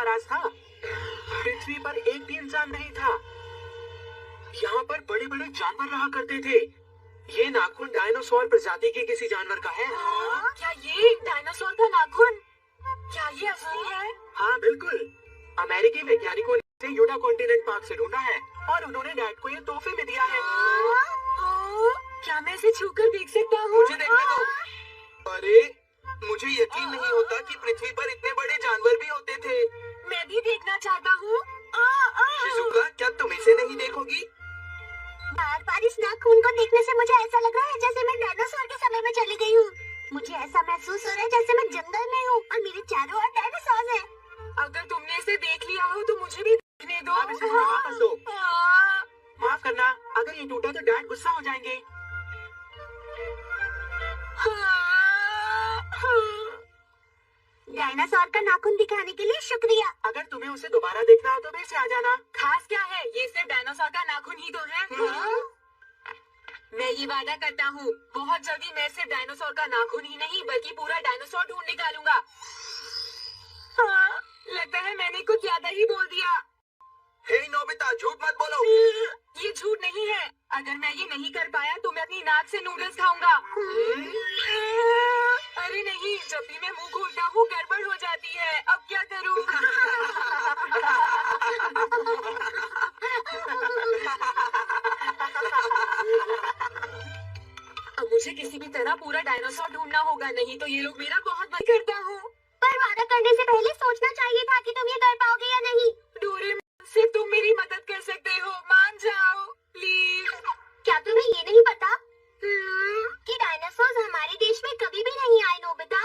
राज था। पृथ्वी पर एक भी इंसान नहीं था। यहाँ पर बड़े बड़े जानवर रहा करते थे। ये नाखून डायनासोर प्रजाति के किसी जानवर का है। क्या ये डायनासोर का नाखून? क्या ये असली है? हाँ बिल्कुल। अमेरिकी वैज्ञानिकों ने इसे यूटा कॉन्टिनेंट पार्क से ढूंढा है और उन्होंने डैड को ये तोहफे में दिया है। क्या मैं इसे छूकर देख सकता हूँ? मुझे देखने दो। अरे मुझे यकीन नहीं होता कि पृथ्वी पर इतने बड़े जानवर भी होते थे। मैं भी देखना चाहता हूँ। शिजुका, क्या तुम इसे नहीं देखोगी? बार बार इस नाखून को देखने से मुझे ऐसा लग रहा है जैसे मैं डायनासोर के समय में चली गई हूँ। मुझे ऐसा महसूस हो रहा है जैसे मैं जंगल में हूँ और मेरे चारों ओर डायनासोर हैं। अगर तुमने इसे देख लिया हो तो मुझे भी देखने दो। अब इसे मुझे वापस दो। माफ करना, अगर ये टूटा तो डैड गुस्सा हो जाएंगे। डायनासोर का नाखून दिखाने के लिए शुक्रिया। अगर तुम्हें उसे दोबारा देखना हो तो फिर से आ जाना। खास क्या है, ये सिर्फ डायनासोर का नाखून ही तो है। मैं ये वादा करता हूँ, बहुत जल्दी मैं सिर्फ डायनासोर का नाखून ही नहीं बल्कि पूरा डायनासोर ढूंढ निकालूंगा। लगता है मैंने कुछ ज्यादा ही बोल दिया। हे नोबिता, झूठ मत बोलो। ये झूठ नहीं है। अगर मैं ये नहीं कर पाया तो मैं अपनी नाक से नूडल्स खाऊंगा। अरे नहीं, जब भी मैं मुंह खोलता हूँ गड़बड़ हो जाती है। अब क्या करूँ? अब मुझे किसी भी तरह पूरा डायनासोर ढूंढना होगा, नहीं तो ये लोग मेरा बहुत मदद करता हूँ। पर वादा करने से पहले सोचना चाहिए था कि तुम ये कर पाओगे या नहीं। डोरेमोन, सिर्फ तुम मेरी मदद कर सकते हो। मान जाओ प्लीज। क्या तुम्हें ये नहीं पता कि डायनासोर हमारे देश में कभी भी नहीं आए? नोबिता,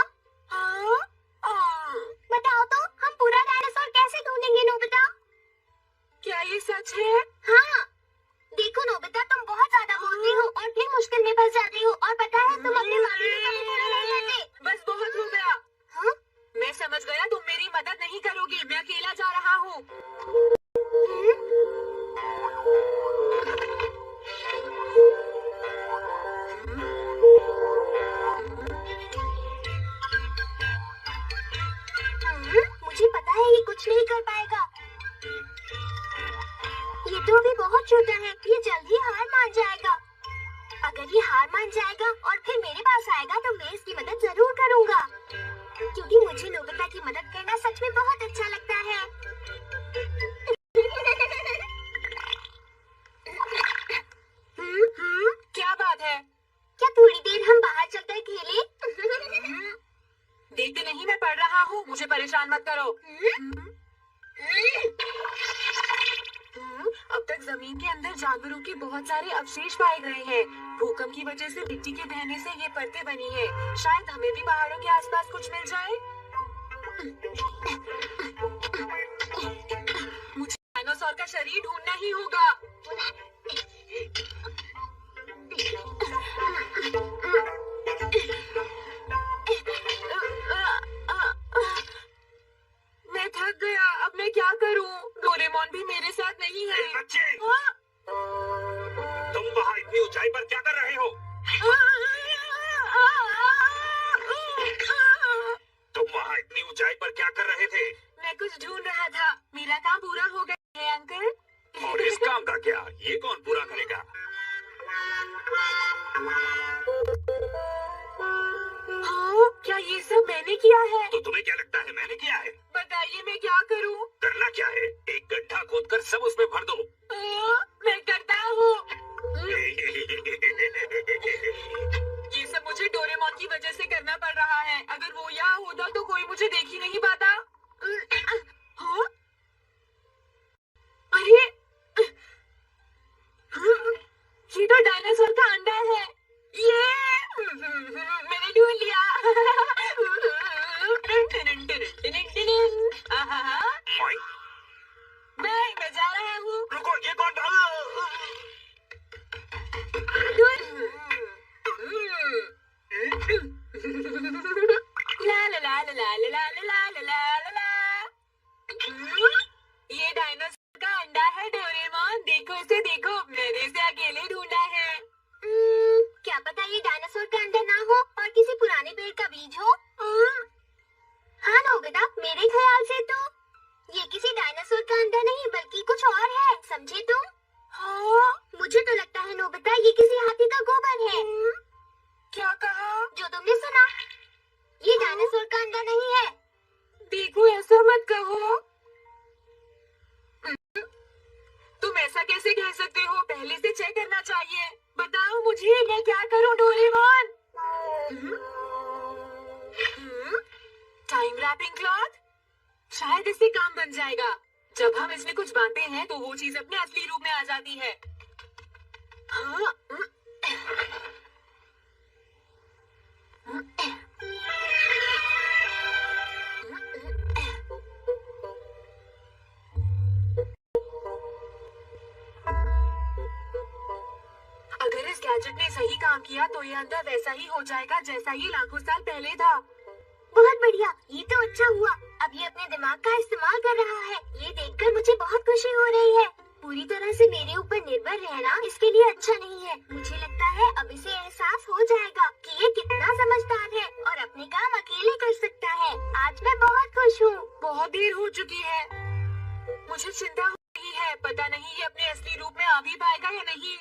बताओ तो, हम पूरा डायनासोर कैसे ढूंढेंगे? नोबिता, क्या ये सच है? हाँ, देखो नोबिता, तुम बहुत ज्यादा बोलती हो और फिर मुश्किल में फंस जाती हो, और पता है तुम अपने वादे भी कभी पूरा नहीं करते। बस बहुत हो गया। हाँ? मैं समझ गया, तुम मेरी मदद नहीं करोगी। मैं अकेला जा रहा हूँ। मुझे पता है ये कुछ नहीं कर पाएगा। ये तो अभी बहुत छोटा है, ये जल्द ही हार मान जाएगा। अगर ये हार मान जाएगा और फिर मेरे पास आएगा तो मैं इसकी मदद जरूर करूंगा, क्योंकि मुझे नोबिता की मदद करना सच में बहुत अच्छा लगता है। क्या बात है? क्या थोड़ी देर हम बाहर चलकर खेलें? देखते नहीं मैं पढ़ रहा हूँ, मुझे परेशान मत करो। अब तक जमीन के अंदर जानवरों के बहुत सारे अवशेष पाए गए हैं। भूकंप की वजह से मिट्टी के बहने से ये परतें बनी है। शायद हमें भी पहाड़ों के आसपास कुछ मिल जाए। मुझे डायनासोर का शरीर ढूंढना ही होगा। मैं थक गया, अब मैं क्या करूं? डोरेमोन भी मेरे साथ नहीं है। बच्चे, तुम वहाँ इतनी ऊंचाई पर क्या कर रहे हो? तुम वहाँ इतनी ऊंचाई पर क्या कर रहे थे? मैं कुछ ढूंढ रहा था। मेरा काम पूरा हो गया है अंकल। और इस काम का क्या? ये कौन पूरा करेगा? हाँ, क्या ये सब मैंने किया है? तो तुम्हें क्या लगता है मैंने किया है? बताइए मैं क्या करूं? करना क्या है? एक गड्ढा खोदकर सब उसमें भर दो। मैं करता हूँ। ये सब मुझे डोरेमोन की वजह से करना पड़ रहा है। अगर वो यहाँ होता तो कोई मुझे देख ही नहीं पाता। हाँ? अरे, ये तो डायनासोर का अंडा है। ये मैंने ढूंढ लिया। मैं जा रहा हूँ। रुको, ये कौन? ला ला ला ला ला ला ला ला ला ला। ये डायनासोर का अंडा है डोरेमोन। देखो इसे, देखो, मैंने इसे अकेले ढूंढा है। क्या पता ये डायनासोर का अंडा ना हो और किसी पुराने पेड़ का बीज हो। हाँ नोबिता, मेरे ख्याल से तो अंडा नहीं बल्कि कुछ और है, समझे तुम? हाँ? मुझे तो लगता है नोबिता ये किसी हाथी का गोबर है। क्या कहा? जो तुमने सुना, ये डायनासोर का अंडा नहीं है। देखो ऐसा मत कहो। तुम ऐसा कैसे कह सकते हो? पहले से चेक करना चाहिए। बताओ मुझे, मैं क्या करूं डोरेमोन? Time wrapping cloth? शायद इससे काम बन जाएगा। जब हम इसमें कुछ बांधते हैं तो वो चीज अपने असली रूप में आ जाती है। हाँ? अगर इस गैजेट ने सही काम किया तो ये अंदर वैसा ही हो जाएगा जैसा ये लाखों साल पहले था। बहुत बढ़िया, ये तो अच्छा हुआ। अब ये अपने दिमाग का इस्तेमाल कर रहा है। ये देखकर मुझे बहुत खुशी हो रही है। पूरी तरह से मेरे ऊपर निर्भर रहना इसके लिए अच्छा नहीं है। मुझे लगता है अब इसे एहसास हो जाएगा कि ये कितना समझदार है और अपने काम अकेले कर सकता है। आज मैं बहुत खुश हूँ। बहुत देर हो चुकी है। मुझे चिंता हो रही है। पता नहीं ये अपने असली रूप में आ भी पाएगा या नहीं।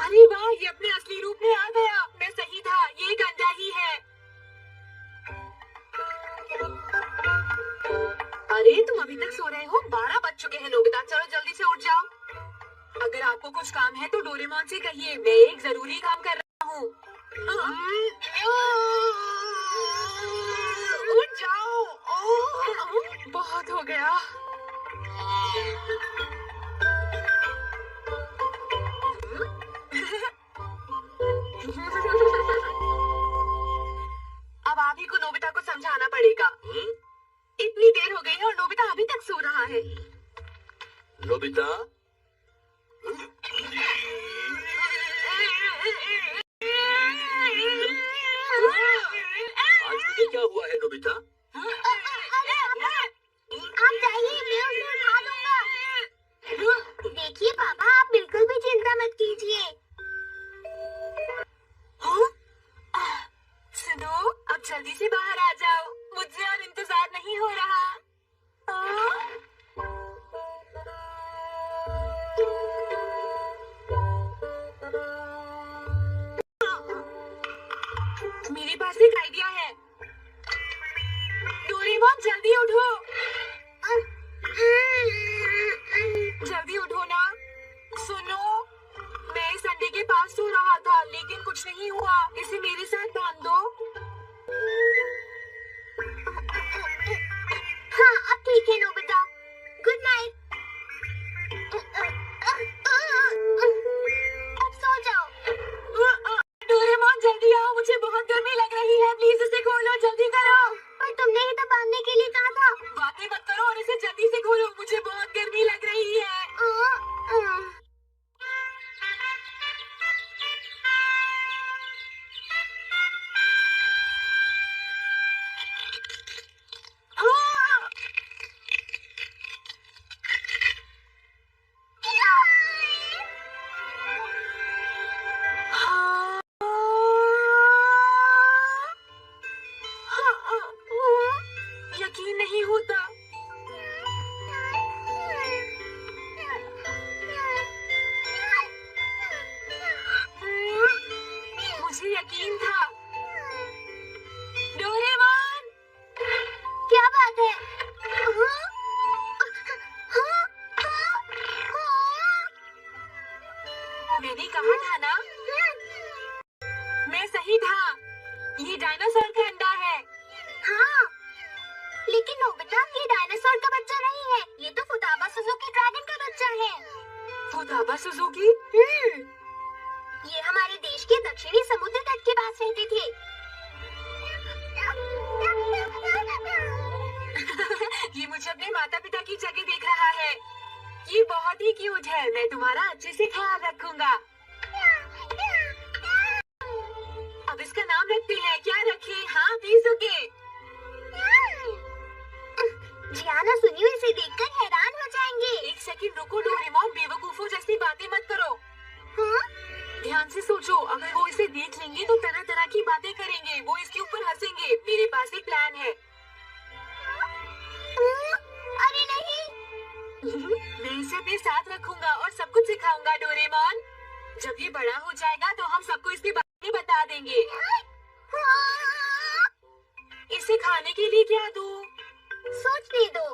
अरे वाह, ये अपने असली रूप में आ गया। मैं सही था, ये एक अंडा ही है। अरे तुम अभी तक सो रहे हो? 12 बज चुके हैं नोबिता। चलो जल्दी से उठ जाओ। अगर आपको कुछ काम है तो डोरेमोन से कहिए, मैं एक जरूरी काम कर रहा हूँ। उठ जाओ। बहुत हो गया। अब आप ही को नोबिता को समझाना पड़ेगा। इतनी देर हो गई है और नोबिता अभी तक सो रहा है। नोबिता, आज तुझे क्या हुआ है नोबिता? आप जाइए, मैं उसे उठा दूंगा। देखिए पापा, आप बिल्कुल भी चिंता मत कीजिए। सुनो, अब जल्दी से बाहर आ जाओ। मुझसे और इंतजार नहीं हो रहा। मेरे पास एक आइडिया है। डोरेमोन जल्दी उठो। जल्दी उठो ना। सुनो, मैं इस अंडे के पास सो रहा था लेकिन कुछ नहीं हुआ। इसे मेरे साथ बांध दो। हाँ, अब ठीक है नोबिता। Good night. अब सो जाओ। डोरेमोन जल्दी आओ, मुझे बहुत गर्मी लग रही है। प्लीज इसे खोलो, जल्दी करो। पर तुमने ही तो बांधने के लिए कहा था। बातें मत करो और इसे जल्दी से खोलो। मुझे बहुत गर्मी लग रही है। यकीन नहीं होता। मुझे यकीन था। डोरेमोन, क्या बात है? मैंने कहा था ना, मैं सही था। ये डायनासोर का अंडा है। हाँ, लेकिन नोबिता, ये डायनासोर का बच्चा नहीं है। ये तो फुताबा सुजुकी ड्रैगन का बच्चा है। फुताबा सुजुकी? ये हमारे देश के दक्षिणी समुद्र तट के पास रहते थे। ये मुझे अपने माता पिता की जगह देख रहा है। ये बहुत ही क्यूट है। मैं तुम्हारा अच्छे से ख्याल रखूंगा। अब इसका नाम रखते हैं। क्या रखें? हाँ, पीसुके। जियाना सुनियो, इसे देखकर हैरान हो जाएंगे। एक सेकंड रुको डोरेमोन, बेवकूफों जैसी बातें मत करो। हाँ? ध्यान से से सोचो, अगर वो इसे देख लेंगे तो तरह तरह की बातें करेंगे, वो इसके ऊपर हंसेंगे। मेरे पास एक प्लान है। अरे नहीं। मैं इसे अपने साथ रखूंगा और सब कुछ सिखाऊंगा डोरेमोन। जब ये बड़ा हो जाएगा तो हम सबको इसके बारे में बता देंगे। इसे खाने के लिए क्या दूं? सोचने दो।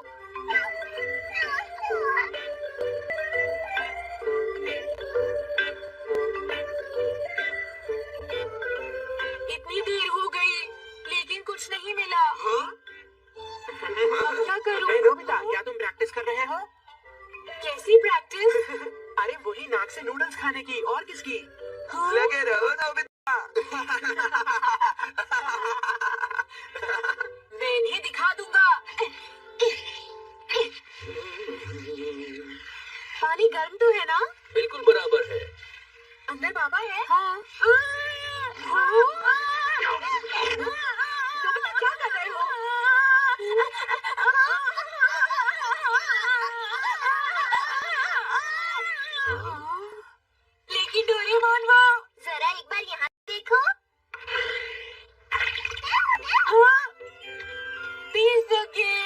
इतनी देर हो गई लेकिन कुछ नहीं मिला। हाँ? अब क्या करूं? नोबिता, क्या तुम प्रैक्टिस कर रहे हो? कैसी प्रैक्टिस? अरे वही नाक से नूडल्स खाने की, और किसकी? हाँ? लगे रहो नोबिता। मैं इन्हें दिखा दूंगा। पानी गर्म तो है ना? बिल्कुल बराबर है। अंदर बाबा है? हाँ। नोबिता, क्या कर रहे हो? लेकिन डोरेमोन वो। जरा एक बार यहाँ देखो। हाँ? पीसोगे?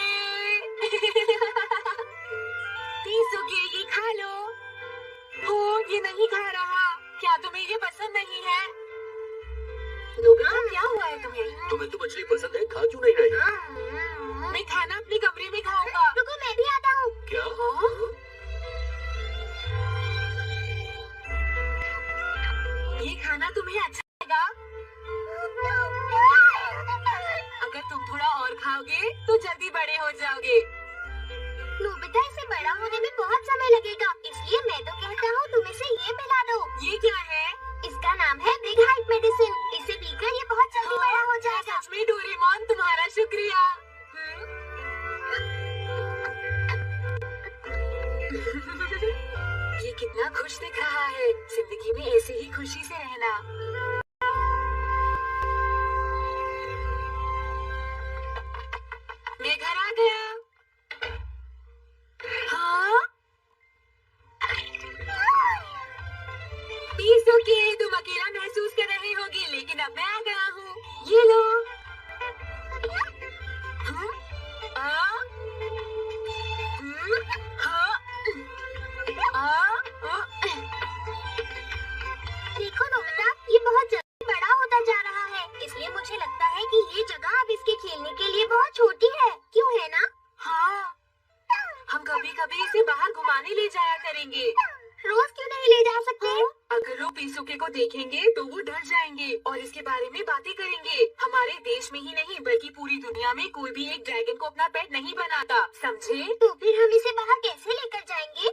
पीसोगे, ये खा लो। ओ, ये नहीं खा रहा। क्या तुम्हें ये पसंद नहीं है? नोबिता, क्या हुआ है तुम्हें? तुम्हें तो मछली पसंद है, खा क्यों नहीं रही? मैं खाना अपने कमरे में खाऊंगा। रुको, मैं भी आता हूँ। क्या? हाँ? ये खाना तुम्हें अच्छा लगेगा? अगर तुम थोड़ा और खाओगे तो जल्दी बड़े हो जाओगे। नोबिता, इसे बड़ा होने में बहुत समय लगेगा, इसलिए मैं तो कहता हूँ तुम इसे ये पिला दो। ये क्या है? इसका नाम है बिग हाइट मेडिसिन। इसे पीकर ये बहुत जल्दी बड़ा हो जाएगा। सच में डोरेमोन, तुम्हारा शुक्रिया। ये कितना खुश दिख रहा है। जिंदगी में ऐसे ही खुशी से रहना। मैं घर आ गया। हाँ? पीसोगे, तुम अकेला महसूस कर रही होगी, लेकिन अब मैं आ गया हूँ। ये लो। हाँ? हाँ? देखो नोबिता, ये बहुत जल्दी बड़ा होता जा रहा है, इसलिए मुझे लगता है कि ये जगह अब इसके खेलने के लिए बहुत छोटी है। क्यों, है ना? हाँ, हम कभी कभी इसे बाहर घुमाने ले जाया करेंगे। रोज क्यों नहीं ले जा सकते? अगर वो पीसुके को देखेंगे तो वो डर जाएंगे और इसके बारे में बातें करेंगे। हमारे देश में ही नहीं बल्कि पूरी दुनिया में कोई भी एक ड्रैगन को अपना पेट नहीं बनाता, समझे? तो फिर हम इसे बाहर कैसे लेकर जाएंगे?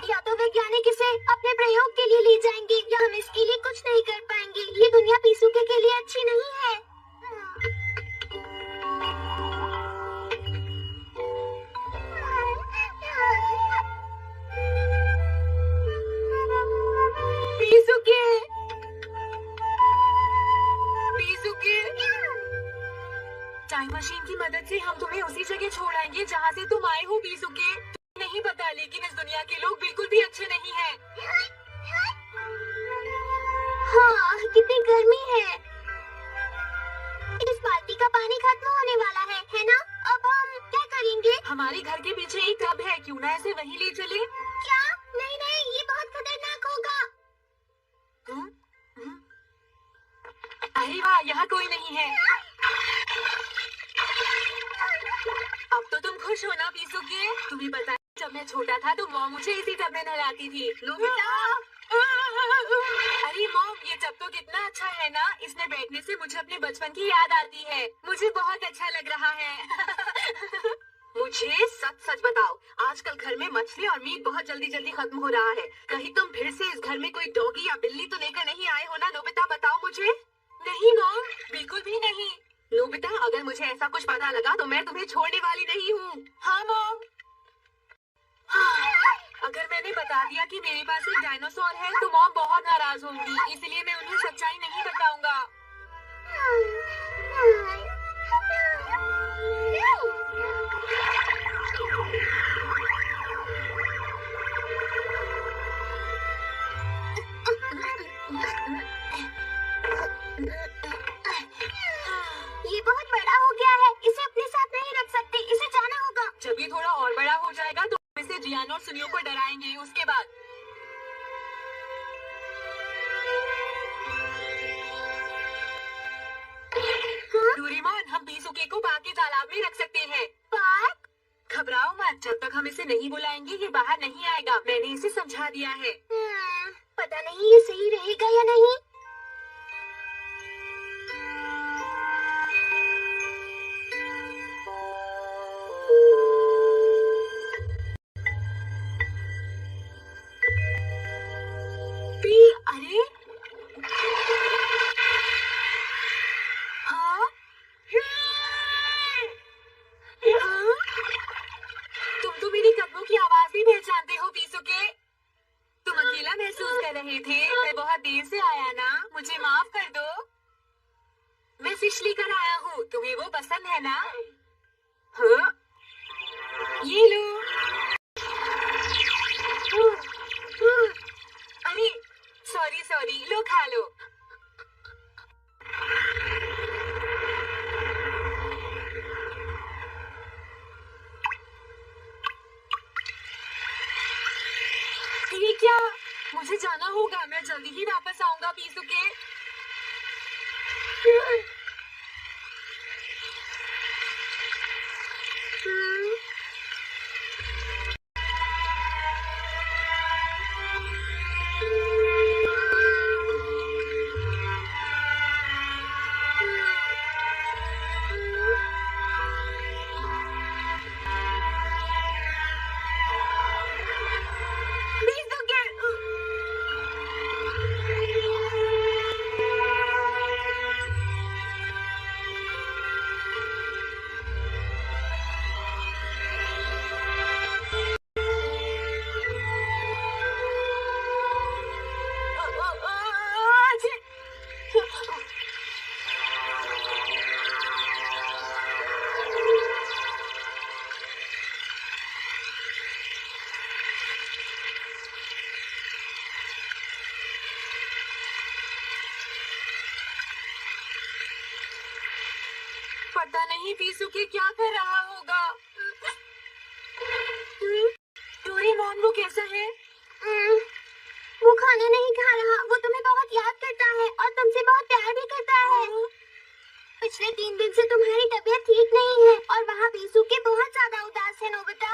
या तो वैज्ञानिक इसे अपने प्रयोग के लिए ले जाएंगे, या हम इसके लिए कुछ नहीं कर पाएंगे। ये दुनिया पीसुके के लिए अच्छी नहीं है। पीसुके, पीसुके, टाइम मशीन की मदद से हम तुम्हें उसी जगह छोड़ आएंगे जहाँ से तुम आए हो पीसुके। तुम्हें नहीं पता, लेकिन इस दुनिया के लोग बिल्कुल भी अच्छे नहीं हैं। हाँ, कितनी गर्मी है। इस बाल्टी का पानी खत्म होने वाला है ना? अब हम क्या करेंगे? हमारे घर के पीछे एक टब है, क्यों ना ऐसे वहीं ले चले? क्या? नहीं नहीं, ये बहुत खतरनाक होगा। हम्म? हम्म? अरे वाह, यहाँ कोई नहीं है। अब तो तुम खुश हो ना पीसुके? तुम्हें पता है, जब मैं छोटा था तो मॉम मुझे इसी टब में नहलाती थी। नोबिता! अरे मॉम, ये टब तो कितना अच्छा है ना। इसमें बैठने से मुझे अपने बचपन की याद आती है। मुझे बहुत अच्छा लग रहा है। मुझे सच सच बताओ, आजकल घर में मछली और मीट बहुत जल्दी जल्दी खत्म हो रहा है। कहीं तुम फिर से इस घर में कोई डॉगी या बिल्ली तो लेकर नहीं आए हो ना नोबिता? बताओ मुझे। नहीं मॉम, बिल्कुल भी नहीं। नोबिता, अगर मुझे ऐसा कुछ पता लगा तो मैं तुम्हें छोड़ने वाली नहीं हूँ। हाँ मॉम। अगर मैंने बता दिया कि मेरे पास एक डायनासोर है तो मॉम बहुत नाराज होंगी, इसलिए मैं उन्हें सच्चाई नहीं बताऊंगा। बड़ा हो जाएगा तो हम इसे जियान और सुनियो को डराएंगे। उसके बाद डोरेमोन, हम पीसूके को बाग के तालाब में रख सकते हैं। पार्क? घबराओ मत, जब तक हम इसे नहीं बुलाएंगे ये बाहर नहीं आएगा। मैंने इसे समझा दिया है। पता नहीं ये सही रहेगा या नहीं। अरे हाँ? हाँ? तुम तो मेरी कदमों की आवाज भी पहचानते हो पीसूके। तुम अकेला महसूस कर रहे थे। मैं बहुत देर से आया ना, मुझे माफ कर दो। मैं फिश लेकर आया हूँ, तुम्हें वो पसंद है ना? हाँ? ये लो। अरे सॉरी, लो खा लो। ये क्या? मुझे जाना होगा, मैं जल्दी ही वापस आऊंगा पीसूके। पता नहीं पीसूके क्या कर रहा होगा। डोरेमोन, वो कैसा है? वो खाना नहीं खा रहा। वो तुम्हें बहुत याद करता है और तुमसे बहुत प्यार भी करता है। पिछले 3 दिन से तुम्हारी तबीयत ठीक नहीं है और वहाँ पीसूके बहुत ज्यादा उदास है। नोबिता,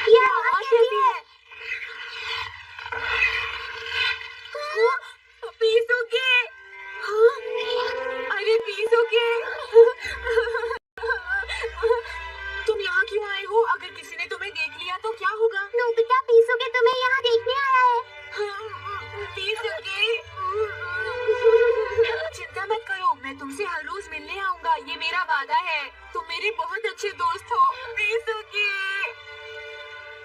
ये आवाज कैसी है? पीसूके! अरे पीसूके! तुम यहाँ क्यों आए हो? अगर किसी ने तुम्हें देख लिया तो क्या होगा? नोबिता, पीसूके तुम्हें यहाँ देखने आया है। पीसूके! चिंता मत करो, मैं तुमसे हर रोज मिलने आऊंगा, ये मेरा वादा है। तुम मेरे बहुत अच्छे दोस्त हो पीसूके।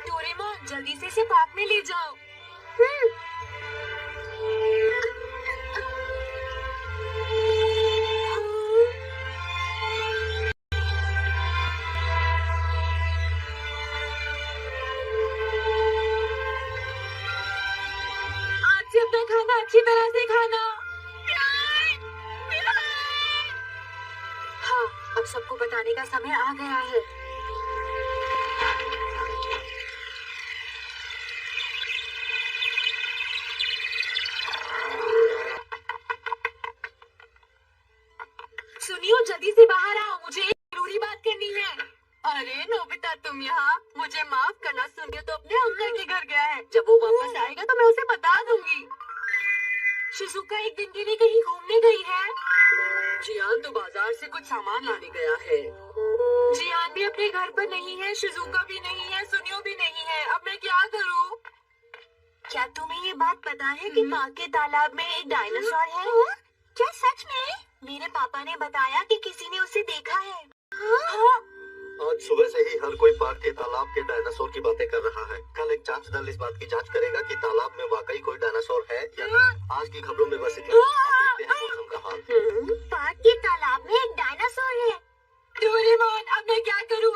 डोरेमोन, जल्दी से इसे पार्क में ले जाओ। आज से अपना खाना अच्छी तरह से खाना। हाँ, अब सबको बताने का समय आ गया है। सुनियो, जल्दी से बाहर आओ, मुझे एक जरूरी बात करनी है। अरे नोबिता, तुम यहाँ? मुझे माफ करना, सुनियो तो अपने अंकल के घर गया है। जब वो वापस आएगा तो मैं उसे बता दूंगी। शिजुका एक दिन के लिए कहीं घूमने गई है। जियान तो बाजार से कुछ सामान लाने गया है। जियान भी अपने घर पर नहीं है, शिजुका भी नहीं है, सुनियो भी नहीं है। अब मैं क्या करूँ? क्या तुम्हें ये बात पता है कि पार्क के तालाब में एक डायनासोर है? क्या सच में? मेरे पापा ने बताया कि किसी ने उसे देखा है। हाँ? आज सुबह से ही हर कोई पार्क के तालाब के डायनासोर की बातें कर रहा है। कल एक जांच दल इस बात की जांच करेगा कि तालाब में वाकई कोई डायनासोर है या नहीं। आज की खबरों में बस इतना। अब देखते हैं मौसम का हाल। पार्क के तालाब में एक डायनासोर है। डोरेमोन, अब मैं क्या करूँ?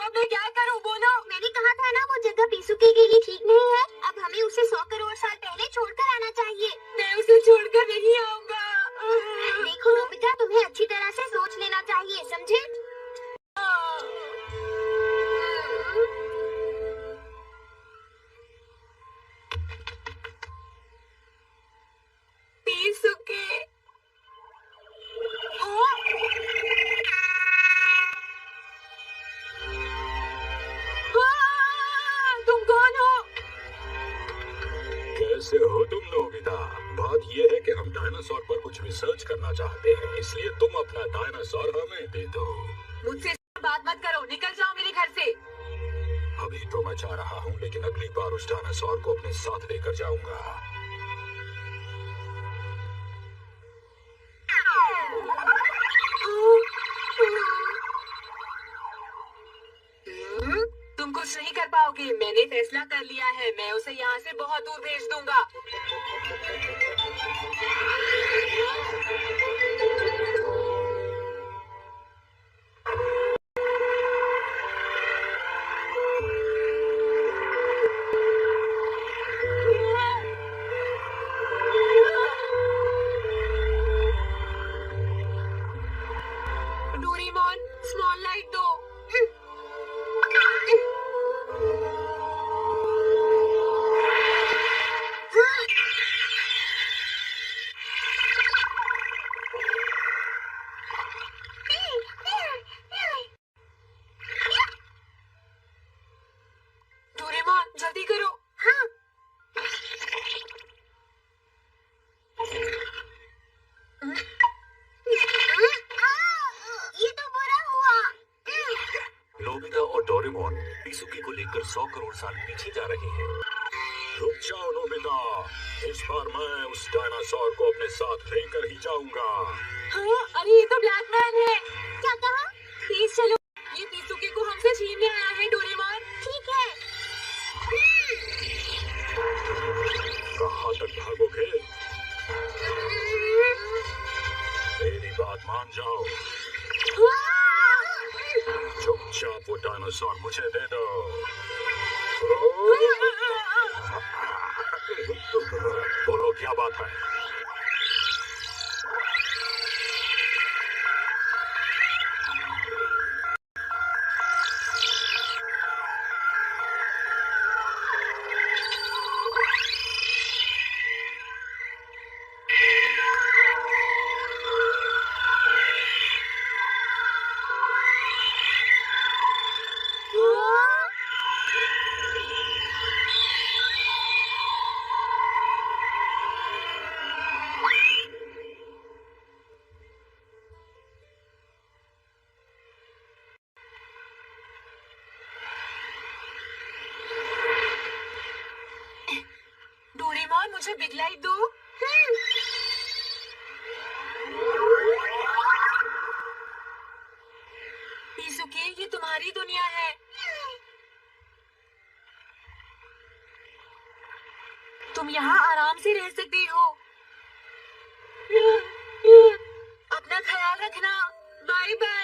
बोलो। मैंने कहा था ना, वो जगह पीसूके के लिए ठीक नहीं है। अब हमें उसे 100 करोड़ साल पहले छोड़कर आना चाहिए। मैं उसे छोड़कर नहीं आऊंगा। देखो नोबिता, तुम्हें अच्छी तरह से सोच लेना चाहिए, समझे? हम डायनासोर पर कुछ रिसर्च करना चाहते हैं, इसलिए तुम अपना डायनासोर हमें दे दो। मुझसे बात मत करो, निकल जाओ मेरे घर से। अभी तो मैं जा रहा हूँ, लेकिन अगली बार उस डायनासोर को अपने साथ लेकर जाऊंगा। तुम कुछ नहीं कर पाओगे। मैंने फैसला कर लिया है, मैं उसे यहाँ से बहुत दूर भेज दूंगा। डोरेमोन, स्मॉल लाइट दो। डोरेमोन, जल्दी करो। हाँ। ये तो बुरा हुआ। नोबिता और डोरेमोन पिसुकी को लेकर 100 करोड़ साल पीछे जा रहे हैं। रुक जाओ नोबिता, इस बार मैं उस डायनासोर को अपने साथ लेकर ही जाऊंगा। हाँ, अरे ये तो ब्लैक मैन है। क्या कहा? प्लीज चलो, ये पिसुकी को हमसे छीनने आया है। डोरेमोन, ठीक है। कहाँ तक भागोगे? मेरी बात मान जाओ, चुपचाप वो डायनासोर मुझे दे दो। बोलो क्या बात है? डोरेमोन, मुझे बिग लाइट दो। पिसुकी, ये तुम्हारी दुनिया है। तुम यहाँ आराम से रह सकती हो। अपना ख्याल रखना। Bye bye.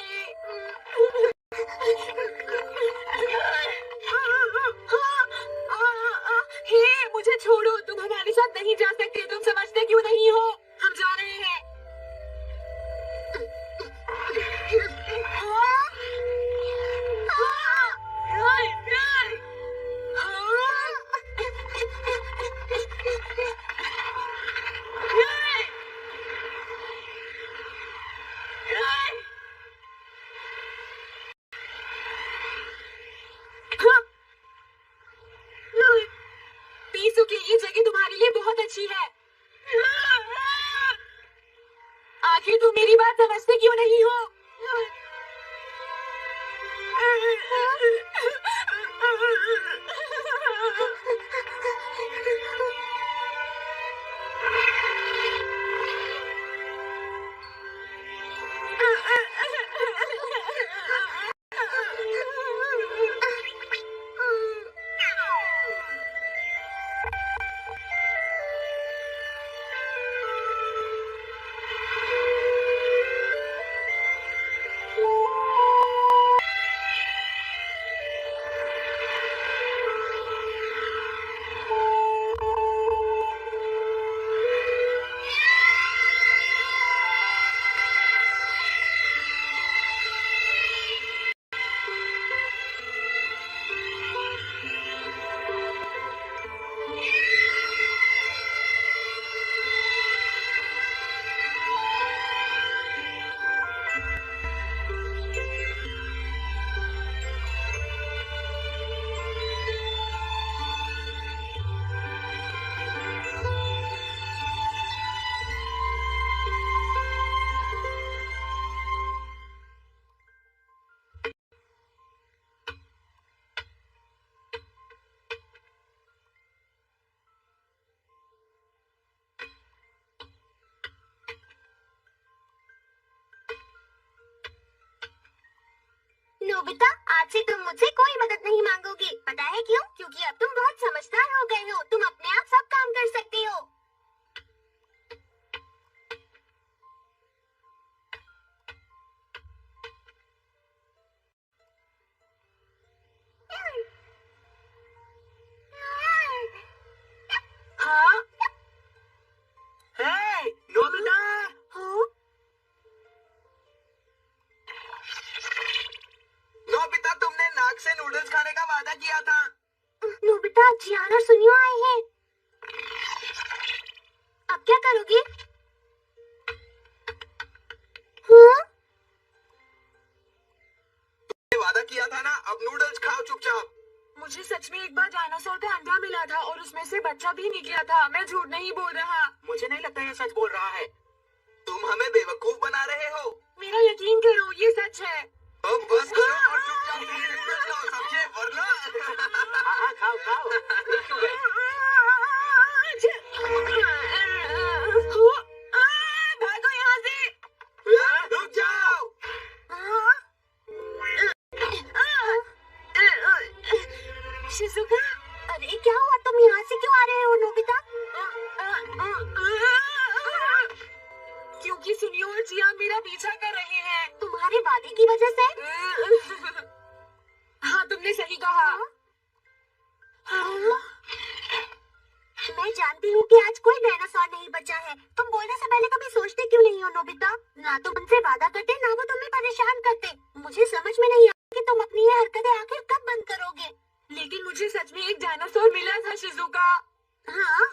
हे, मुझे छोड़ो, तुम हमारे साथ नहीं जा सकते। तुम समझते क्यों नहीं हो? हम जा रहे हैं। पिसुकी, ये जगह तुम्हारे लिए बहुत अच्छी है। आखिर तुम मेरी बात समझते क्यों नहीं हो? नोबिता, आज से तुम मुझसे कोई मदद नहीं मांगोगे। पता है क्यों? क्योंकि अब तुम बहुत समझदार हो गए हो। तुम अपने आप सब काम कर सकते हो। हाँ? हे, नोबिता! हाँ? नोबिता, तुमने नाक से नूडल्स खाने का वादा किया था। नोबिता, जियान और सुनियो आए हैं। अब क्या करोगे? हाँ? वादा किया था ना, अब नूडल्स खाओ चुपचाप। मुझे सच में एक बार डायनासोर का अंडा मिला था और उसमें से बच्चा भी निकला था। मैं झूठ नहीं बोल रहा। मुझे नहीं लगता ये सच बोल रहा है। तुम हमें बेवकूफ बना रहे हो। मेरा यकीन करो, ये सच है। अब बस करो और चुपचाप ये नूडल्स खाओ, समझे? वरना हाँ, खाओ खाओ। रुक क्यों गए? भागो यहाँ से। रुक जाओ। शिजुका, अरे क्या हुआ? तुम यहाँ से क्यों आ रहे हो नोबिता? क्योंकि सुनियो और जियान मेरा पीछा कर रहे हैं। तुम्हारे वादे की वजह से? हाँ, तुमने सही कहा। हाँ? मैं जानती हूँ कि आज कोई डायनासोर नहीं बचा है। तुम बोलने से पहले कभी सोचते क्यों नहीं हो नोबिता? ना तुम उनसे वादा करते, ना वो तुम्हें परेशान करते। मुझे समझ में नहीं आता कि तुम अपनी ये हरकतें आखिर कब बंद करोगे। लेकिन मुझे सच में एक डायनासोर मिला था शिजुका। हाँ?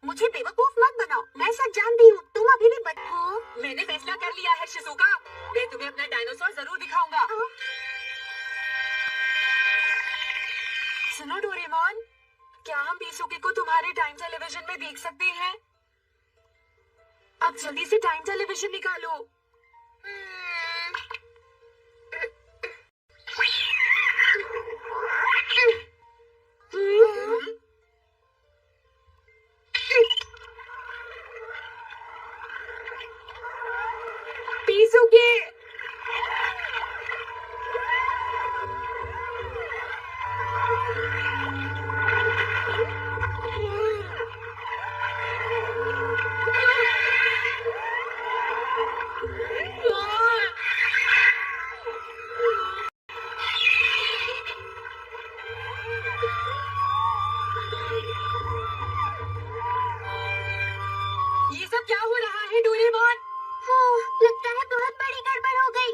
मुझे बेवकूफ मत बनाओ। मैं सच जानती हूँ। तुम अभी भी हाँ? मैंने फैसला कर लिया है शिजुका। मैं तुम्हें अपना डायनासोर जरूर दिखाऊंगा। हाँ? सुनो डोरेमोन, क्या हम पीसुके को तुम्हारे टाइम टेलीविजन में देख सकते हैं? अब जल्दी से टाइम टेलीविजन निकालो। पीसुके! ये सब क्या हो रहा है डोरेमोन? लगता है बहुत बड़ी गड़बड़ हो गई।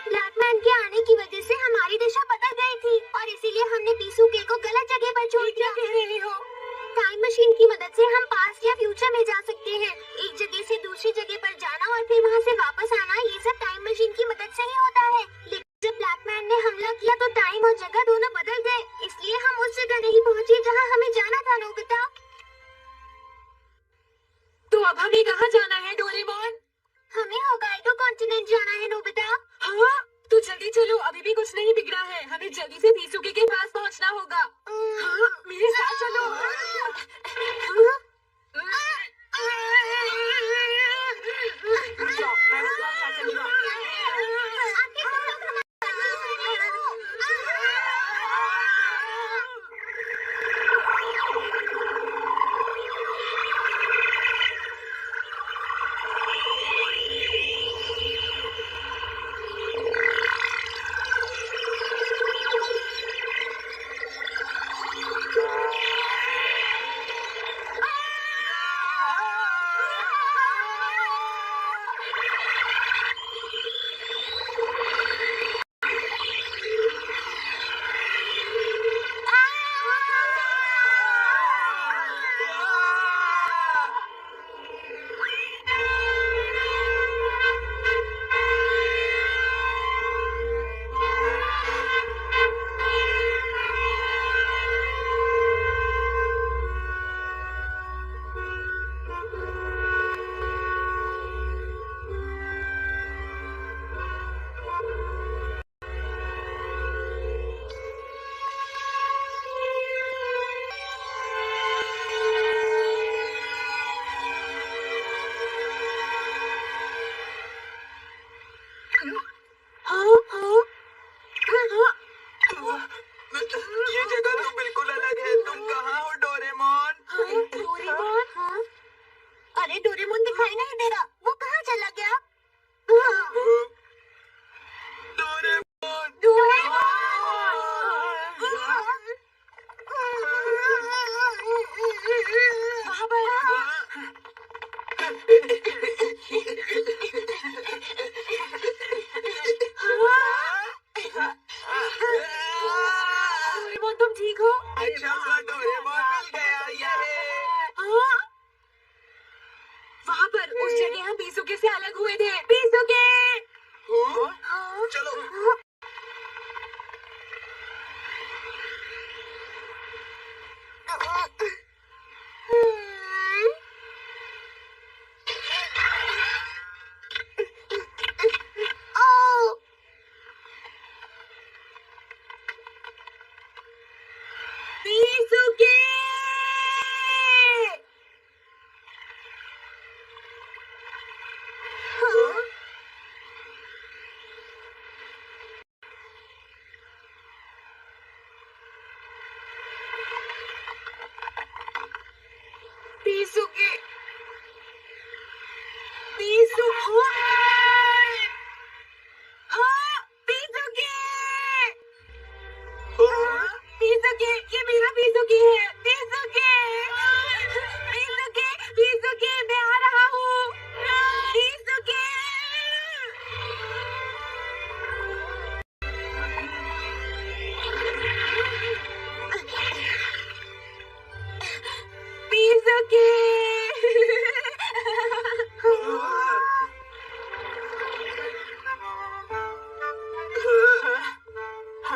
ब्लैकमैन के आने की वजह से हमारी दिशा बदल गई थी और इसीलिए हमने पीसुके को गलत जगह पर छोड़ दिया। कह रहे हो? टाइम मशीन की मदद से हम पास्ट या फ्यूचर में जा सकते हैं। एक जगह से दूसरी जगह पर जाना और फिर वहाँ से वापस आना, ये सब टाइम मशीन की मदद से ही होता है। लेकिन जब ब्लैकमैन ने हमला किया तो टाइम और जगह दोनों बदल गए, इसलिए हम उस जगह नहीं पहुँचे जहाँ हमें जाना था नोबिता। तो अब हमें कहाँ जाना है डोरेमोन? हमें होकाइडो कॉन्टिनेंट जाना है नोबिता। हाँ, तो जल्दी चलो, अभी भी कुछ नहीं बिगड़ा है। हमें जल्दी से पीसुके के पास पहुंचना होगा। हाँ, मेरे साथ चलो। जाओ, मैं तुम्हारे साथ चलूंगा। आखिर तुम लोग हमारे साथ क्यों नहीं हो?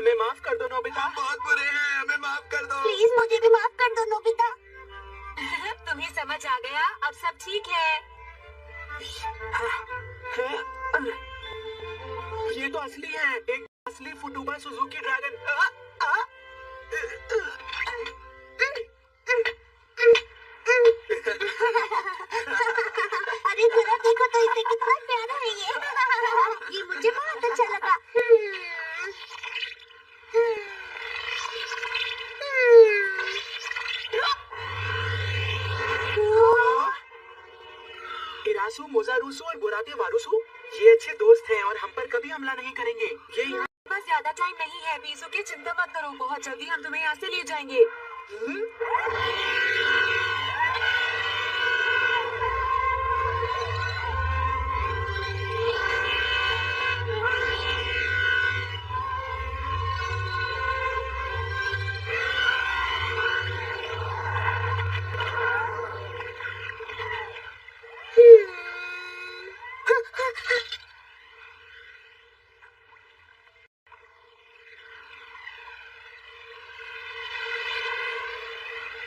हमें माफ कर दो नोबिता। बहुत बुरे हैं, हमें माफ कर दो। प्लीज मुझे भी माफ कर दो नोबिता। तुम्हें समझ आ गया? अब सब ठीक है। ये तो असली है, एक असली फुटुबा सुजुकी ड्रैगन। अरे जरा देखो तो इसे कितना प्यारा है ये मुझे बहुत अच्छा लगा। इरासु, मोजारुसु और बुराते वारुसु ये अच्छे दोस्त हैं और हम पर कभी हमला नहीं करेंगे। ये यहाँ बस ज्यादा टाइम नहीं है पीसूके, चिंता मत करो, बहुत जल्दी हम तुम्हें यहाँ से ले जाएंगे।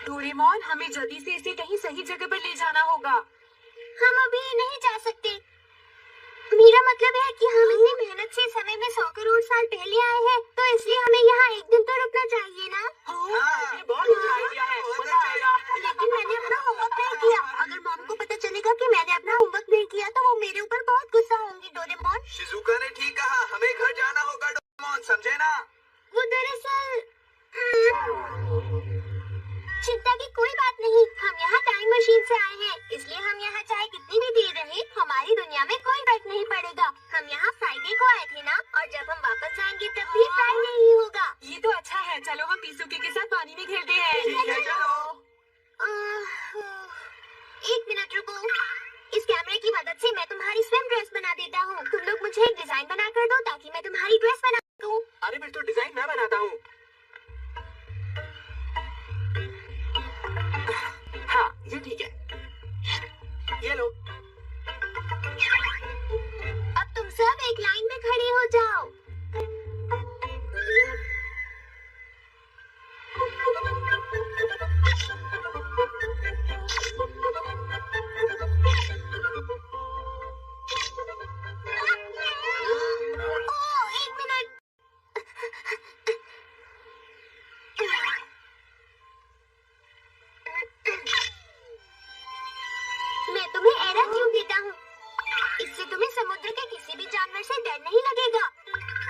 डोरेमोन, हमें जल्दी से इसे कहीं सही जगह पर ले जाना होगा। हम अभी नहीं जा सकते। मेरा मतलब है कि हम इतनी मेहनत से समय में 100 करोड़ साल पहले आए हैं, तो इसलिए हमें यहाँ एक दिन तो रुकना चाहिए ना। ये बहुत अच्छा आइडिया है, मजा आएगा। लेकिन मैंने अपना होमवर्क नहीं किया। अगर मॉम को पता चलेगा कि मैंने अपना होमवर्क नहीं किया तो वो मेरे ऊपर बहुत गुस्सा होंगी। डोरेमोन, शिजुका ने ठीक कहा, हमें घर जाना होगा डोरेमोन, समझे ना? वो दरअसल चिंता की कोई बात नहीं। हम यहाँ टाइम मशीन से आए हैं, इसलिए हम यहाँ चाहे कितनी भी देर रहे, हमारी दुनिया में कोई फर्क नहीं पड़ेगा। हम यहाँ फ्राइडे को आए थे ना, और जब हम वापस जाएंगे तब भी फ्राइडे ही होगा। ये तो अच्छा है, चलो हम पीसूके के साथ पानी में खेलते हैं। ठीक है, चलो। एक मिनट रुको। इस कैमरे की मदद से मैं तुम्हारी स्विम ड्रेस बना देता हूँ। तुम लोग मुझे एक डिजाइन बना कर दो ताकि मैं तुम्हारी ड्रेस बना दूँ। अरे फिर तो डिजाइन मैं बनाता हूँ। हाँ, ये ठीक है। ये लो। अब तुम सब एक लाइन में खड़े हो जाओ। एक मिनट। मैं तुम्हें एरर क्यों देता हूँ? इससे तुम्हें समुद्र के किसी भी जानवर से डर नहीं लगेगा।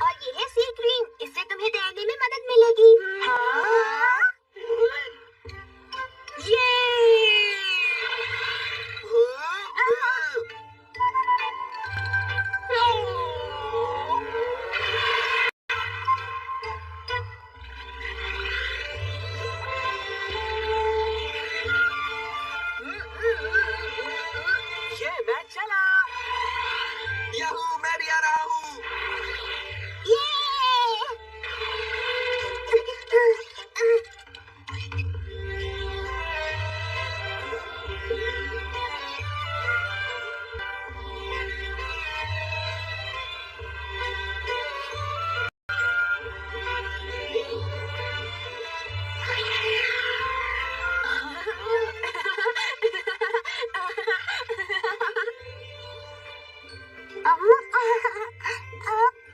और ये है सी क्रीम, इससे तुम्हें तैरने में मदद मिलेगी। ये मैं चला। याहू, मैं भी आ रहा हूँ।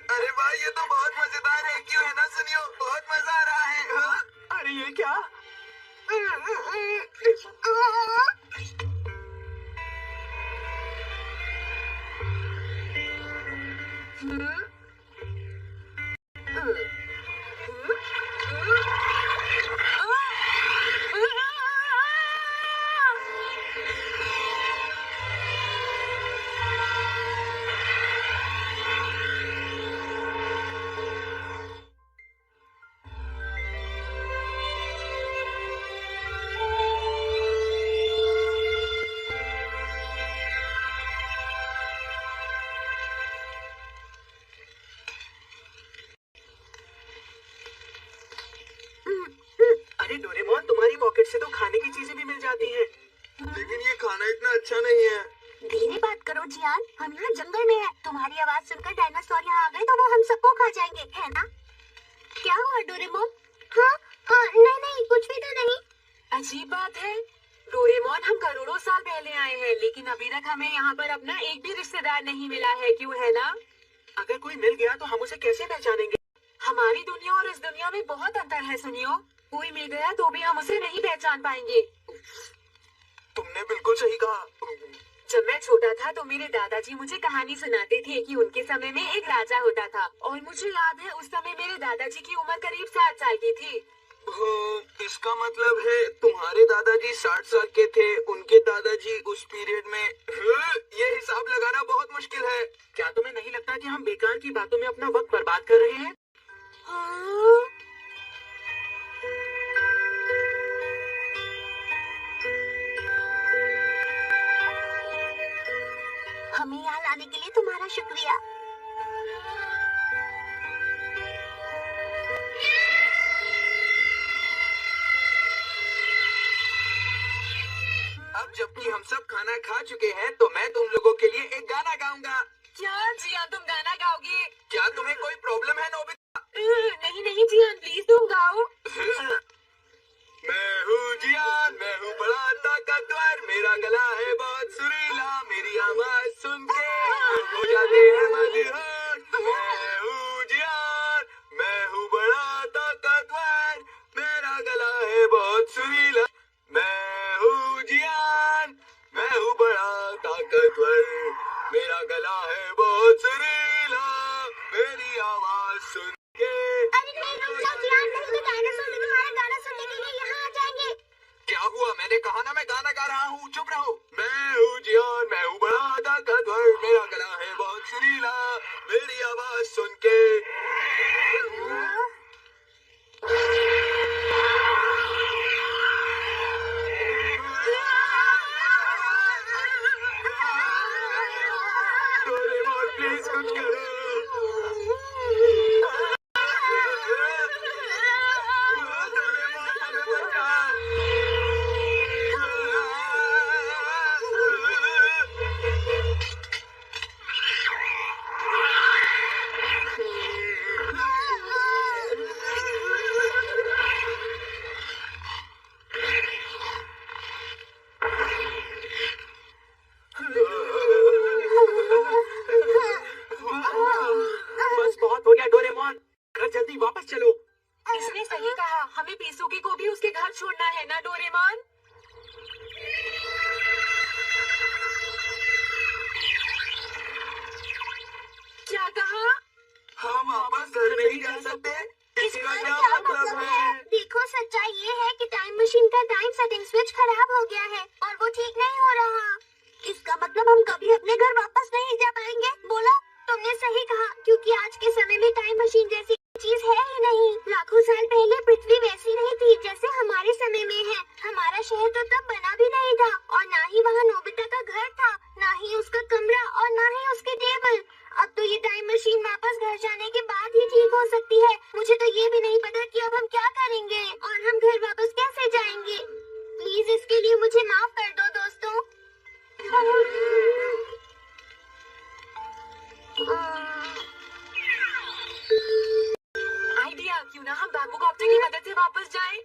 अरे वाह, ये तो बहुत मजेदार है, क्यों है ना सुनियो, बहुत मजा आ रहा है। हाँ? अरे ये क्या? अरे डोरेमोन, तुम्हारी पॉकेट से तो खाने की चीजें भी मिल जाती हैं। लेकिन ये खाना इतना अच्छा नहीं है। धीरे बात करो जियान, हम यहाँ जंगल में हैं। तुम्हारी आवाज सुनकर डायनासोर यहाँ आ गए तो वो हम सबको खा जाएंगे, है ना? क्या हुआ डोरेमोन? हाँ, नहीं नहीं कुछ भी तो नहीं। अजीब बात है डोरेमोन, हम करोड़ों साल पहले आए हैं लेकिन अभी तक हमें यहाँ पर अपना एक भी रिश्तेदार नहीं मिला है, क्यों है ना? अगर कोई मिल गया तो हम उसे कैसे पहचानेंगे? हमारी दुनिया और इस दुनिया में बहुत अंतर है सुनियो। कोई मिल गया तो भी हम उसे नहीं पहचान पाएंगे। तुमने बिल्कुल सही कहा। जब मैं छोटा था तो मेरे दादाजी मुझे कहानी सुनाते थे कि उनके समय में एक राजा होता था और मुझे याद है उस समय मेरे दादाजी की उम्र करीब 60 साल की थी। इसका मतलब है तुम्हारे दादाजी 60 साल के थे, उनके दादाजी उस पीरियड में। ये हिसाब लगाना बहुत मुश्किल है। क्या तुम्हें नहीं लगता कि हम बेकार की बातों में अपना वक्त बर्बाद कर रहे हैं? हाँ? हमें यहाँ लाने के लिए तुम्हारा शुक्रिया। अब जबकि हम सब खाना खा चुके हैं तो मैं तुम लोगों के लिए एक गाना गाऊंगा। क्या जियान तुम गाना गाओगे? क्या तुम्हें कोई प्रॉब्लम है नोबिता? नहीं नहीं जियान प्लीज तुम गाओ। मैं हूँ जियान, मैं हूँ बड़ा ताकतवर, मेरा गला है बहुत सुरीला, मेरी आवाज सुन के हो जाते हैं मदहोश। मैं हूँ जियान, मैं हूँ बड़ा ताकतवर, मेरा गला है बहुत सुरीला। मैं हूँ जियान, मैं हूँ बड़ा ताकतवर, मेरा गला है बहुत सुरीला, मेरी आवाज सुन के। अरे नहीं रुक जाओ जियान, नहीं तो डायनासोर भी तुम्हारा गाना सुनने के लिए यहाँ आ जाएंगे। क्या हुआ? मैंने कहा ना मैं गाना गा रहा हूँ, चुप रहो। मैं हूँ जियान, मैं हूँ बड़ा ताकतवर, मेरा गला है बहुत सुरीला, मेरी आवाज सुन के। डोरेमोन प्लीज कुछ करो। डोरेमोन हमें बचाओ। बस बहुत हो गया डोरेमोन, घर जल्दी वापस चलो। इसने सही कहा, हमें पीसूकी को भी उसके घर छोड़ना है ना डोरेमोन? क्या कहा? हम वापस घर नहीं जा सकते? इसका क्या मतलब है? देखो सच्चाई ये है कि टाइम मशीन का टाइम सेटिंग स्विच खराब हो गया है और वो ठीक नहीं हो रहा। इसका मतलब हम कभी अपने घर वापस नहीं जा पाएंगे। बोलो, तुमने सही कहा, क्योंकि आज के समय में टाइम मशीन जैसी चीज है ही नहीं। लाखों साल पहले पृथ्वी वैसी नहीं थी जैसे हमारे समय में है। हमारा शहर तो तब बना भी नहीं था और ना ही वहाँ नोबिता का घर था, ना ही उसका कमरा और ना ही उसकी टेबल। अब तो ये टाइम मशीन वापस घर जाने के बाद ही ठीक हो सकती है। मुझे तो ये भी नहीं पता कि अब हम क्या करेंगे और हम घर वापस कैसे जाएंगे। प्लीज इसके लिए मुझे माफ कर दो दोस्तों। आइडिया, क्यों ना हम बैम्बू कॉप्टर की मदद से वापस जाएं?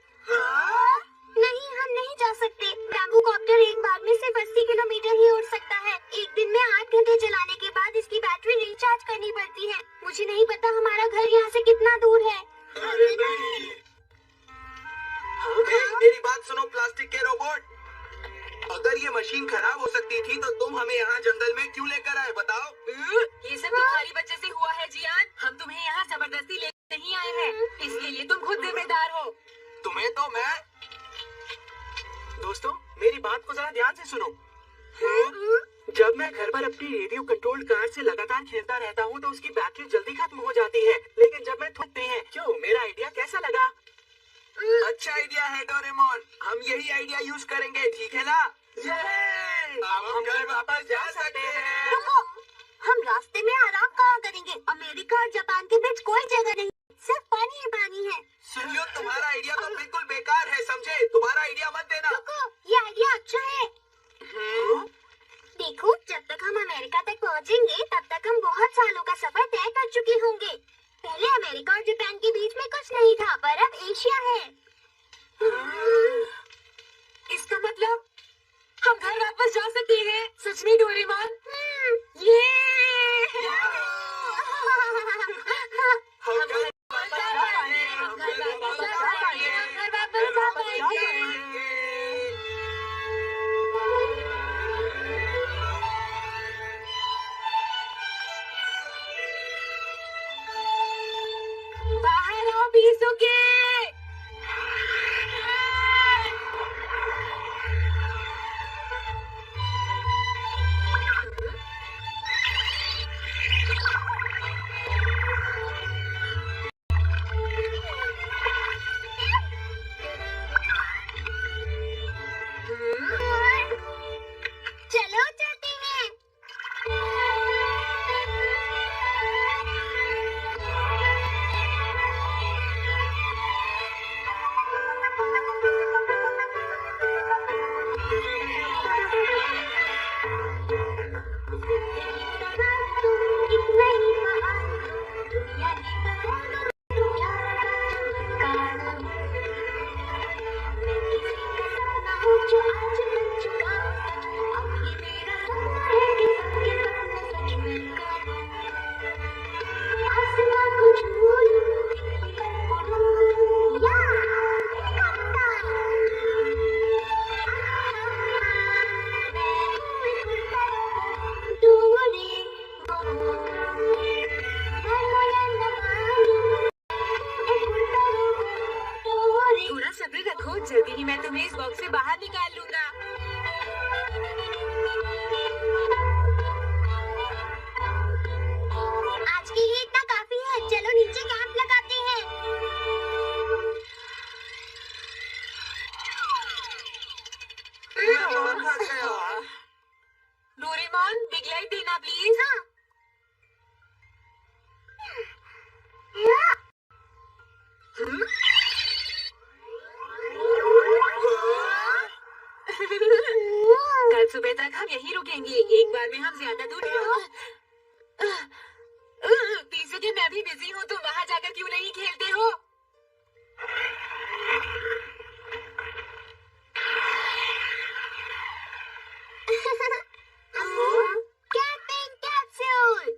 नहीं, हम नहीं जा सकते। बैम्बू कॉप्टर एक बार में सिर्फ 80 किलोमीटर ही उड़ सकता है। एक दिन में 8 घंटे चलाने के बाद इसकी बैटरी रिचार्ज करनी पड़ती है। मुझे नहीं पता हमारा घर यहाँ से कितना दूर है। अरे नहीं। मेरी बात सुनो प्लास्टिक के रोबोट, अगर ये मशीन खराब हो सकती थी तो तुम हमें यहाँ जंगल में क्यों लेकर आए बताओ? ये सब तुम्हारी वजह से हुआ है जियान, हम तुम्हें यहाँ जबरदस्ती लेकर नहीं आए हैं, इसके लिए तुम खुद जिम्मेदार हो। तुम्हें तो मैं। दोस्तों मेरी बात को जरा ध्यान से सुनो। जब मैं घर पर अपनी रेडियो कंट्रोल्ड कार से लगातार खेलता रहता हूँ तो उसकी बैटरी जल्दी खत्म हो जाती है, लेकिन जब मैं थकते हैं। क्यों, मेरा आइडिया कैसा लगा? अच्छा आइडिया है डोरेमोन, हम यही आइडिया यूज करेंगे, ठीक है ना? अब हम घर वापस जा सकते हैं। रुको, हम रास्ते में आराम कहाँ करेंगे? अमेरिका और जापान के बीच कोई जगह नहीं, सिर्फ पानी ही पानी है। सुनियो, तुम्हारा आइडिया तो बिल्कुल बेकार है, समझे? तुम्हारा आइडिया मत देना। रुको, ये आइडिया अच्छा है। देखो, जब तक हम अमेरिका तक पहुँचेंगे तब तक हम बहुत सालों का सफर तय कर चुके होंगे। पहले अमेरिका और जापान के बीच में कुछ नहीं था, पर अब एशिया है। इसका मतलब हम घर वापस जा सकते हैं। सच में डोरेमोन? ये हम घर वापस जा पाएंगे, हम घर वापस जा पाएंगे, घर वापस जा पाएंगे। बाहर आओ बीसुके। चलो चलते हैं। थोड़ा सब्र रखो, जल्दी ही मैं तुम्हें इस बॉक्स से बाहर निकाल लूंगा। आज के लिए इतना काफी है, चलो नीचे कैंप लगाते हैं। बहुत थक गया। डोरेमोन, बिग लाइट देना प्लीज। हाँ। या। कल सुबह तक हम यहीं रुकेंगे। एक बार में हम ज्यादा दूर बीसुके, मैं भी बिजी हूँ, तुम वहाँ जाकर क्यों नहीं खेलते हो? Camping capsule.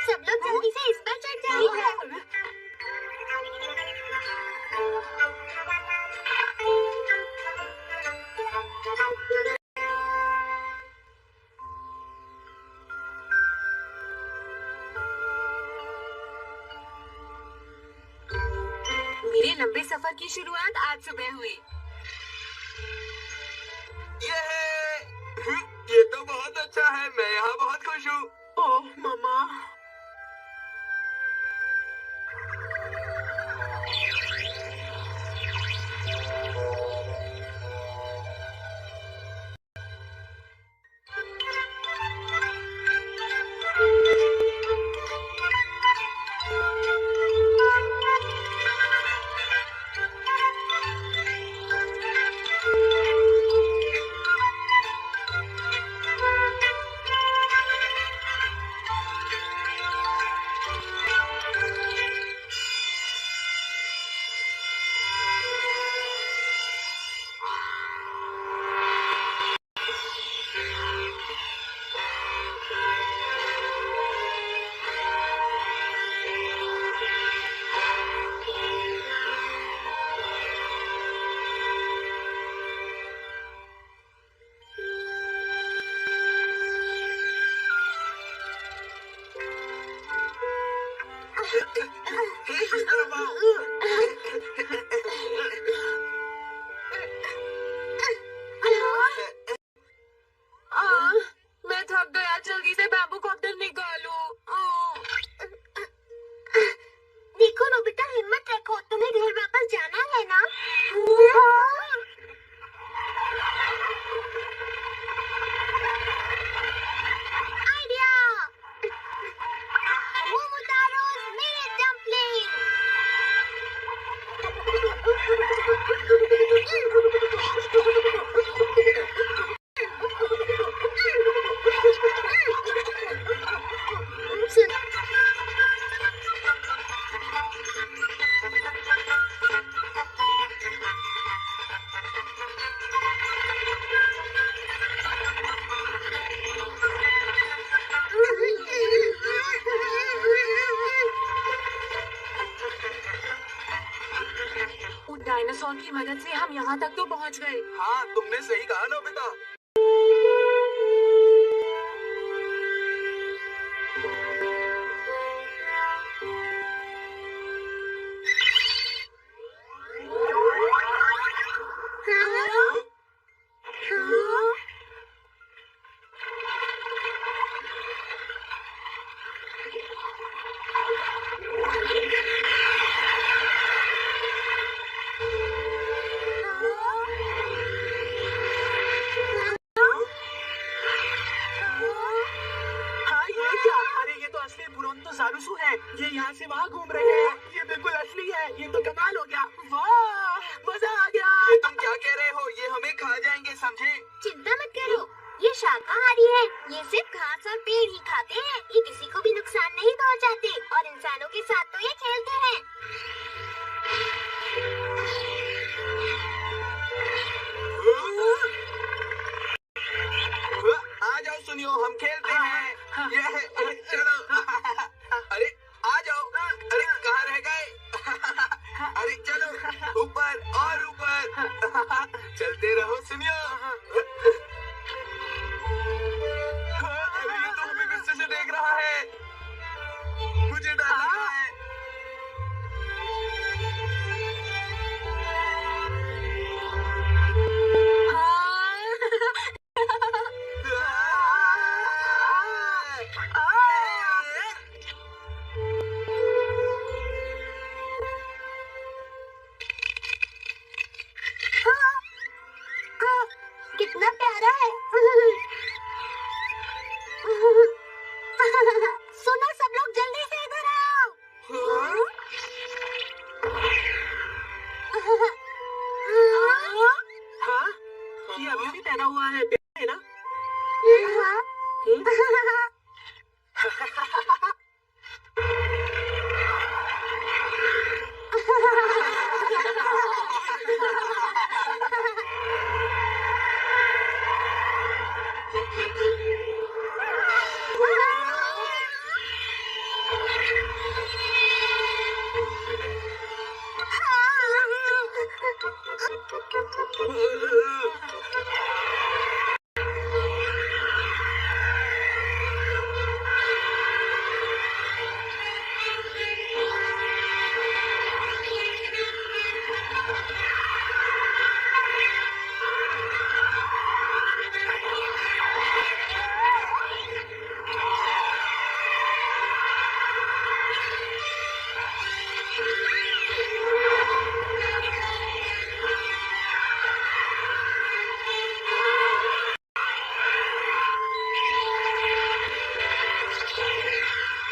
सब लोग जल्दी से इस पर चढ़ जाइए। मेरे लंबे सफर की शुरुआत आज सुबह हुई। ये तो बहुत अच्छा है, मैं यहाँ बहुत खुश हूँ। ओह मम्मा, की मदद से हम यहाँ तक तो पहुँच गए। हाँ, तुमने सही कहा नोबिता। हाँ ये क्या? अरे ये तो असली बुरोंतो ज़ारुसु है। ये यहाँ से वहाँ घूम रहे हैं। ये बिल्कुल असली है। ये तो कमाल हो गया। वाह, मजा आ गया। ये तुम क्या कह रहे हो? ये हमें खा जाएंगे, समझे? चिंता मत करो, ये शाकाहारी है। ये सिर्फ घास और पेड़ ही खाते हैं। ये किसी को भी नुकसान नहीं पहुंचाते और इंसानों के साथ तो ये खेलते हैं। आ जाओ सुनियो, हम खेलते हैं। ये है, चलो। अरे आ जाओ। अरे कहाँ रह गए? अरे चलो, ऊपर और ऊपर। चलते रहो सुनियो। अरे ये तो हमें गुस्से से देख रहा है। मुझे डर लग रहा है। कितना प्यारा है। सुनो सब लोग, जल्दी से इधर आओ। हाँ, ये अभी भी पैदा हुआ है ना?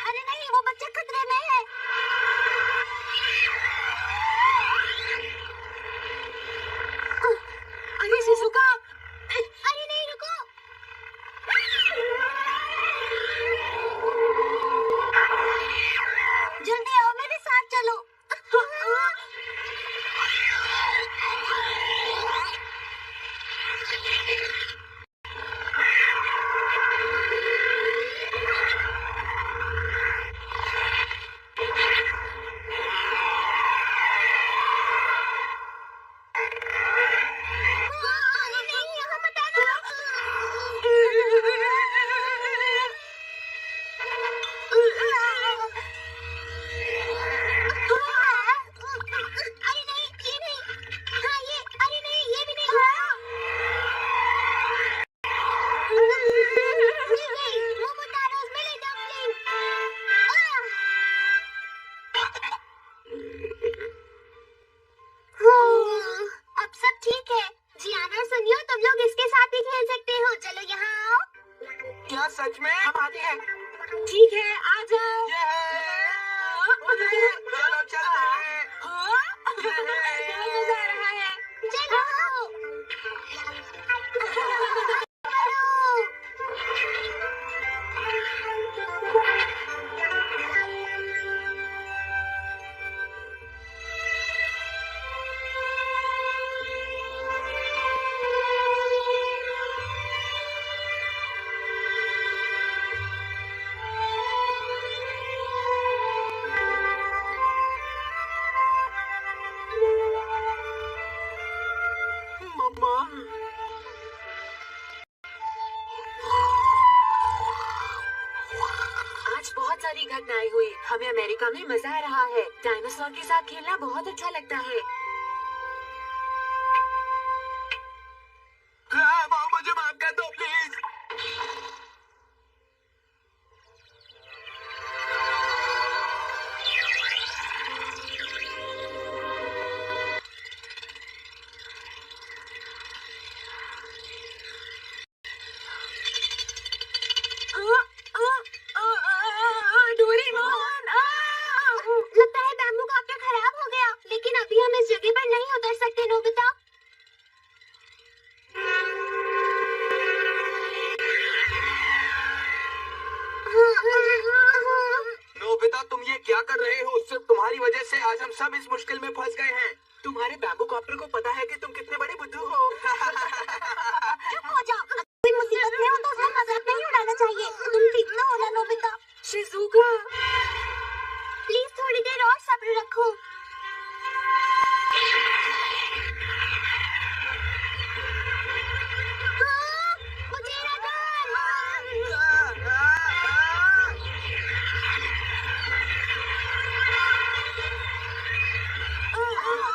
अरे नहीं, वो बच्चा खतरे में है। अरे शिजुका, अरे नहीं, रुको। जल्दी आओ, मेरे साथ चलो। अरे नहीं, यहाँ मत आना। अरे नहीं, ये नहीं। हाँ ये, अरे नहीं, ये भी नहीं। ये नहीं, मोमोतारोस मिली डम्पलिंग। अब सब ठीक है। जियाना और सुनियो, तुम लोग इसके साथ ही खेल सकते हो। चलो यहाँ आओ। क्या सच में? हम आते हैं। ठीक है, आ जाओ। ये है। चलो चलते हैं। बहुत मजा आ रहा है। चलो। सारी घटनाएं हुई। हमें अमेरिका में मजा आ रहा है। डायनासोर के साथ खेलना बहुत अच्छा लगता है। मॉम मुझे माफ कर दो प्लीज। डोरेमोन! लगता है बैम्बू कॉप्टर खराब हो गया, लेकिन अभी हम इस जगह पर नहीं उतर सकते नोबिता। नोबिता तुम ये क्या कर रहे हो? सिर्फ तुम्हारी वजह से आज हम सब इस मुश्किल में फंस गए हैं। तुम्हारे बैम्बू कॉप्टर को पता है कि तुम कितने बड़े बुद्धू हो। चुप हो जाओ। कोई मुसीबत में हो तो उसका मजाक नहीं उड़ाना चाहिए। तुम ठीक तो हो ना नोबिता? शिजुका! प्लीज थोड़ी देर और सब्र रखो। हाँ,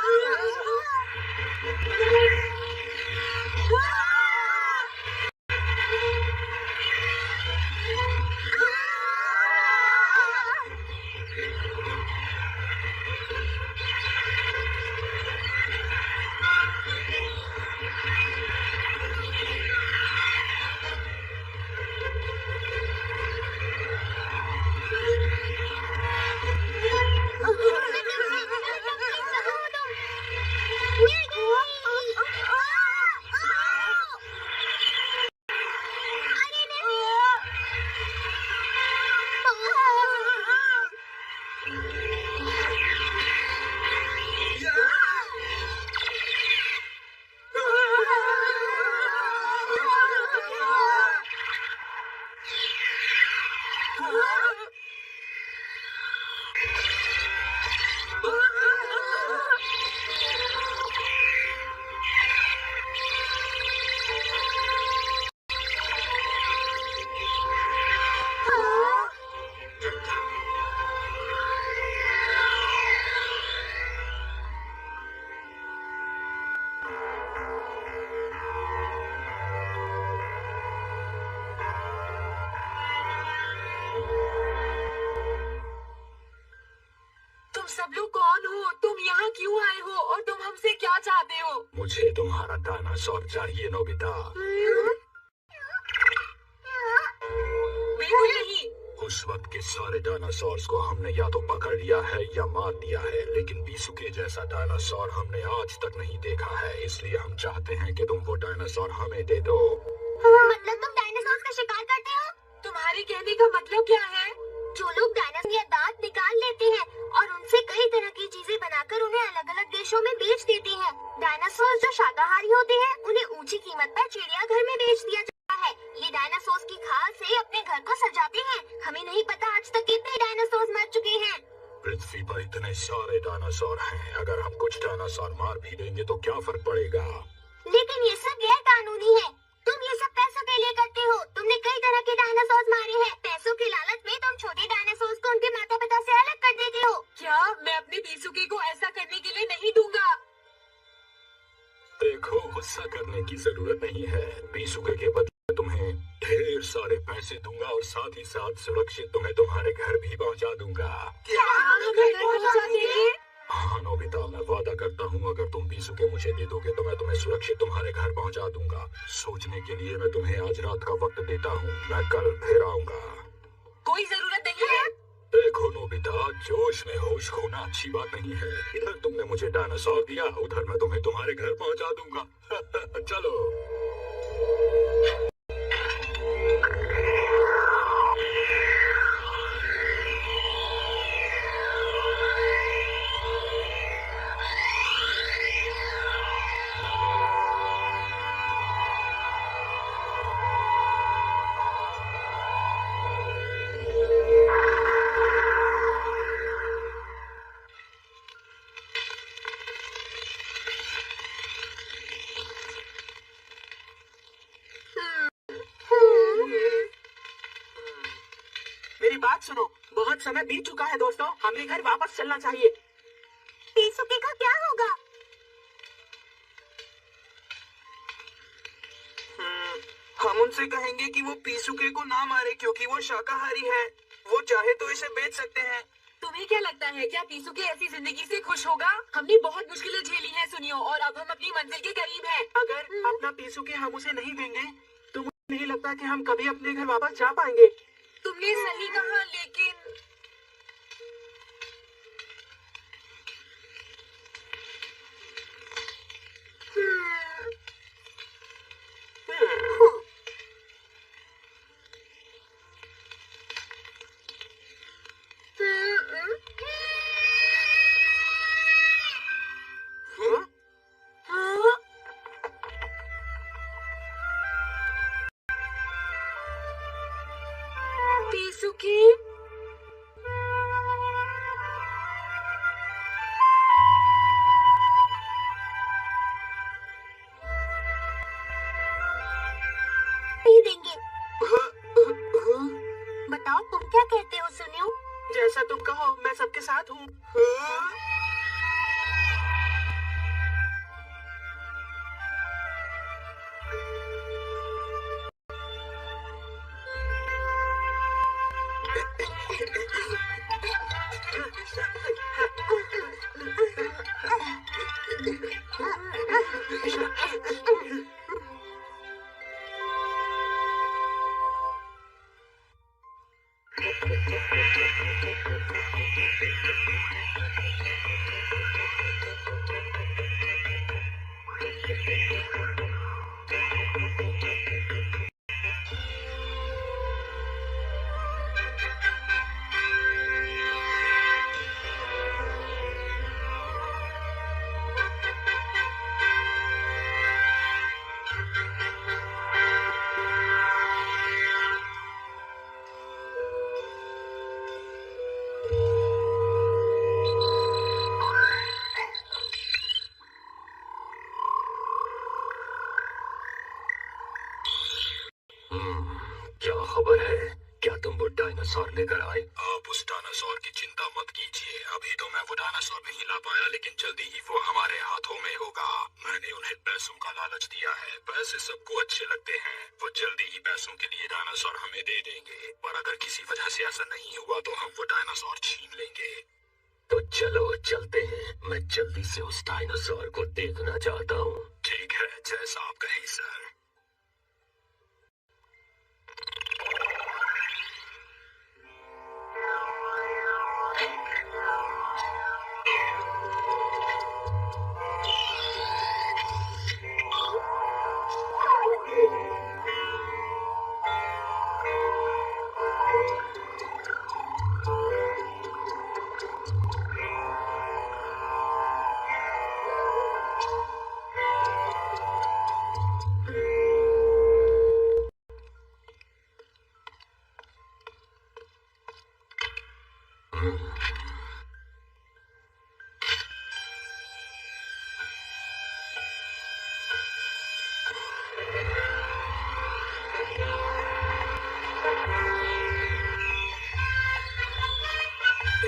मुझे सब लोग कौन हो? तुम यहाँ क्यों आए हो और तुम हमसे क्या चाहते हो? मुझे तुम्हारा डायनासोर चाहिए नोबिता। बिल्कुल नहीं। उस वक्त के सारे डायनासोर्स को हमने या तो पकड़ लिया है या मार दिया है, लेकिन बीसुके जैसा डायनासोर हमने आज तक नहीं देखा है। इसलिए हम चाहते हैं कि तुम वो डायनासोर हमें दे दो। मतलब तुम डायनासोर का शिकार करते हो? तुम्हारे कहने का मतलब क्या है? जो लोग डायनासोर या दांत निकाल लेते हैं और उनसे कई तरह की चीजें बनाकर उन्हें अलग अलग देशों में बेच देते हैं। डायनासोर जो शाकाहारी होते हैं उन्हें ऊंची कीमत पर चिड़ियाघर में बेच दिया जाता है। ये डायनासोर की खाल से अपने घर को सजाते हैं। हमें नहीं पता आज तक कितने डायनासोर मर चुके हैं। पृथ्वी पर इतने सारे डायनासोर हैं, अगर हम कुछ डायनासोर मार भी देंगे तो क्या फर्क पड़ेगा? लेकिन ये सब गैर कानूनी है। तुम ये सब पैसों के लिए करते हो। तुमने कई तरह के डायनासोर मारे हैं। पैसों के लालच में तुम छोटे डायनासोर को उनके माता पिता से अलग कर देते हो। क्या मैं अपने बीसुके को ऐसा करने के लिए नहीं दूंगा? देखो, गुस्सा करने की जरूरत नहीं है। बीसुके के बदले तुम्हें ढेर सारे पैसे दूंगा और साथ ही साथ सुरक्षित तुम्हें तुम्हारे घर भी पहुंचा दूंगा। क्या हमें घर पहुंचा देंगे? हाँ नोबिता, मैं वादा करता हूँ अगर तुम बीसुके मुझे दे दोगे तो मैं तुम्हें सुरक्षित तुम्हारे घर पहुंचा दूंगा। सोचने के लिए मैं तुम्हें आज रात का वक्त देता हूँ। मैं कल फिर आऊंगा। कोई जरूरत नहीं है। देखो नोबिता, जोश में होश खोना अच्छी बात नहीं है। इधर तुमने मुझे डायनासोर दिया, उधर मैं तुम्हें तुम्हारे घर पहुंचा दूंगा। चलो। मेरी बात सुनो, बहुत समय बीत चुका है दोस्तों, हमें घर वापस चलना चाहिए। पीसुके का क्या होगा? हम उनसे कहेंगे कि वो पीसुके को ना मारे क्योंकि वो शाकाहारी है। वो चाहे तो इसे बेच सकते हैं। तुम्हें क्या लगता है, क्या पीसुके ऐसी जिंदगी से खुश होगा? हमने बहुत मुश्किलें झेली हैं सुनियो, और अब हम अपनी मंजिल के करीब हैं। अगर अपना पीसुके हम उसे नहीं देंगे तो मुझे नहीं लगता कि हम कभी अपने घर वापस जा पाएंगे। तुमने सही कहा, लेकिन पीसुके नहीं देंगे। बताओ तुम क्या कहते हो सुनियो? जैसा तुम कहो, मैं सबके साथ हूँ। क्या खबर है? क्या तुम वो डायनासोर लेकर आए? आप उस डायनासोर की चिंता मत कीजिए। अभी तो मैं वो डायनासोर नहीं ला पाया, लेकिन जल्दी ही वो हमारे हाथों में होगा। मैंने उन्हें पैसों का लालच दिया है। पैसे सबको अच्छे लगते हैं। वो जल्दी ही पैसों के लिए डायनासोर हमें दे देंगे। पर अगर किसी वजह से ऐसा नहीं हुआ तो हम वो डायनासोर छीन लेंगे। तो चलो चलते हैं। मैं जल्दी से उस डायनासोर को देखना चाहता हूँ। ठीक है, जैसा आप कहें सर।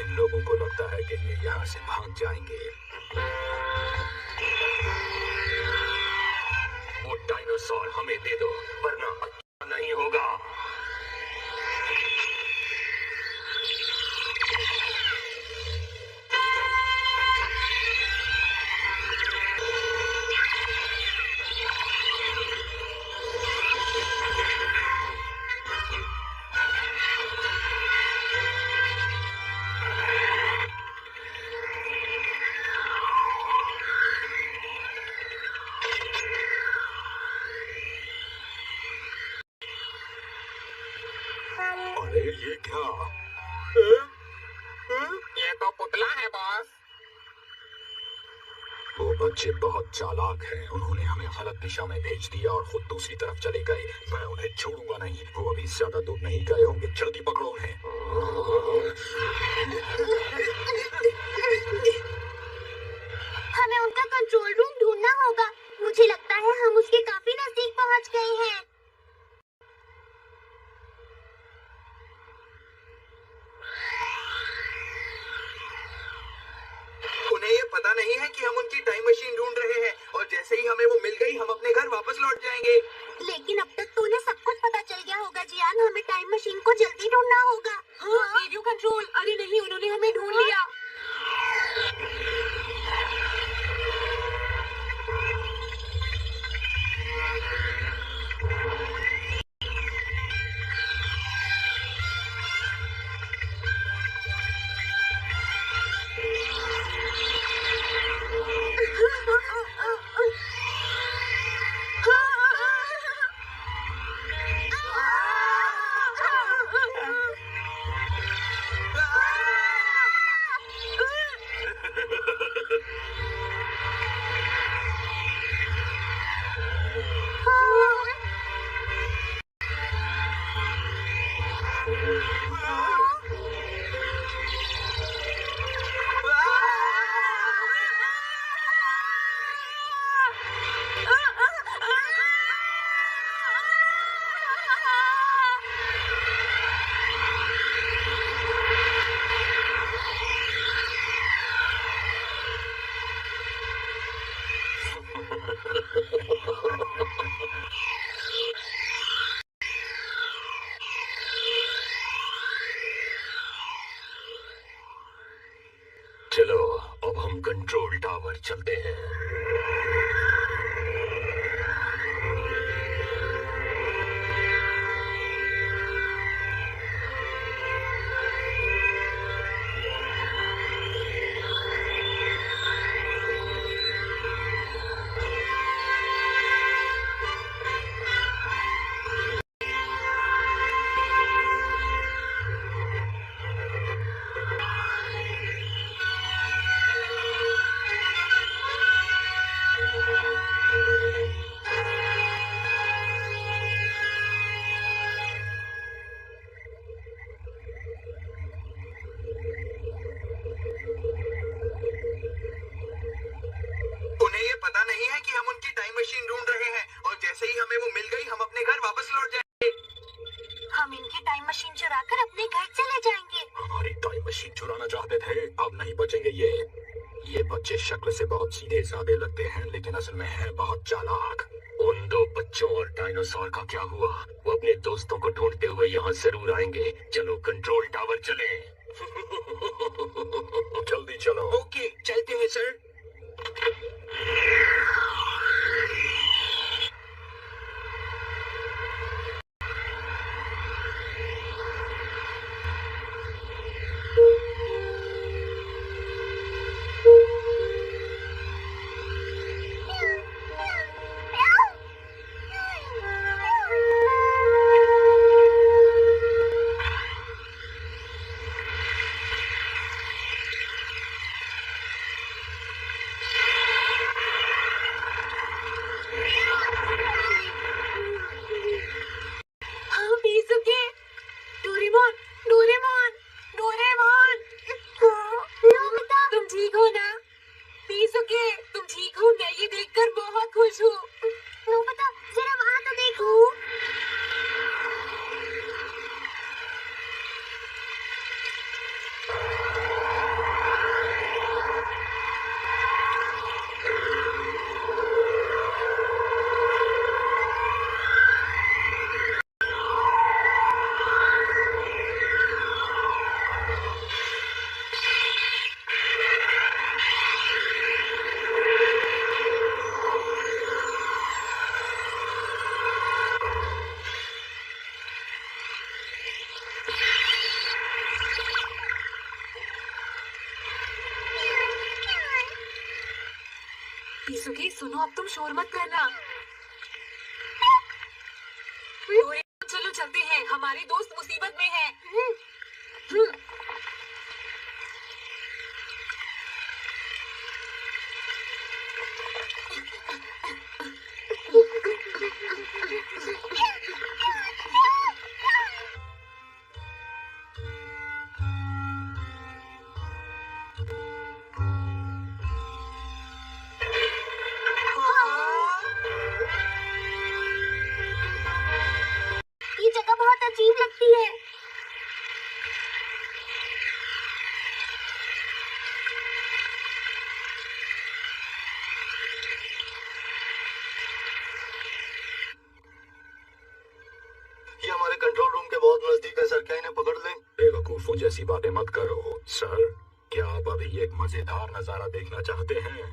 इन लोगों को लगता है कि ये यहाँ से भाग जाएंगे। वो डायनासोर हमें दे दो, वरना अच्छा नहीं होगा। अरे ये क्या? ये तो पुतला है बॉस। वो बच्चे बहुत चालाक हैं। उन्होंने हमें गलत दिशा में भेज दिया और खुद दूसरी तरफ चले गए। मैं उन्हें छोड़ूंगा नहीं। वो अभी ज्यादा दूर नहीं गए होंगे। जल्दी पकड़ो उन्हें। हमें उनका कंट्रोल रूम ढूंढना होगा। मुझे लगता है हम उसके काफी नजदीक पहुंच गए हैं। चलो अब हम कंट्रोल टावर चलते हैं। उन्हें ये पता नहीं है कि हम उनकी टाइम मशीन ढूंढ रहे हैं और जैसे ही हमें वो मिल गई हम अपने घर वापस लौट जाएंगे। हम इनकी टाइम मशीन चुराकर अपने घर चले जाएंगे। हमारी टाइम मशीन चुराना चाहते थे, अब नहीं बचेंगे ये बच्चे शक्ल से बहुत सीधे साधे लगते हैं लेकिन असल में है बहुत चालाक। उन दो बच्चों और डायनासोर का क्या हुआ? वो अपने दोस्तों को ढूंढते हुए यहाँ जरूर आएंगे। चलो कंट्रोल टावर चलें। जल्दी चलो। ओके, चलते हैं सर। हाँ पीसुके, डोरेमोन डोरेमोन डोरेमोन, नोबिता, तुम ठीक हो ना? पीसुके तुम ठीक हो? मैं ये देखकर बहुत खुश हूँ। नोबिता, जरा वहाँ तो देखो। पीसुके सुनो, अब तुम शोर मत करना। डोरेमोन चलो चलते हैं, हमारे दोस्त मुसीबत में हैं। ये जगह बहुत अजीब लगती है। ये हमारे कंट्रोल रूम के बहुत नजदीक है सर, क्या इन्हें पकड़ लें? बेवकूफों जैसी बातें मत करो। सर, क्या आप अभी एक मजेदार नजारा देखना चाहते हैं?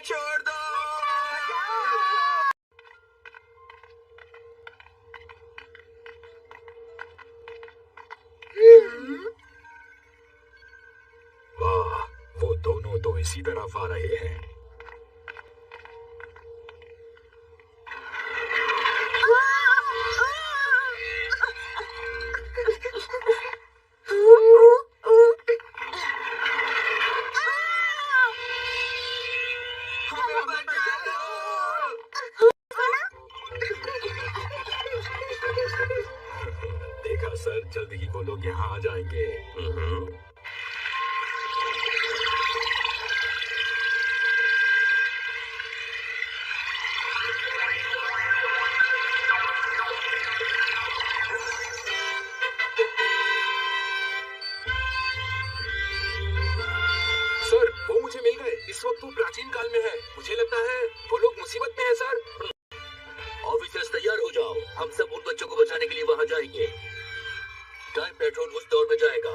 छोड़ दो। वाह, वो दोनों तो इसी तरफ आ रहे हैं। हमें बचा लो। देखा सर, जल्द ही वो लोग यहाँ आ जाएंगे। सर, वो मुझे मिल गए। इस वक्त वो प्राचीन काल में है। मुझे लगता है वो लोग मुसीबत में है सर। ऑफिसर्स तैयार हो जाओ, हम सब उन बच्चों को बचाने के लिए वहां जाएंगे। टाइम पेट्रोल उस दौर में जाएगा।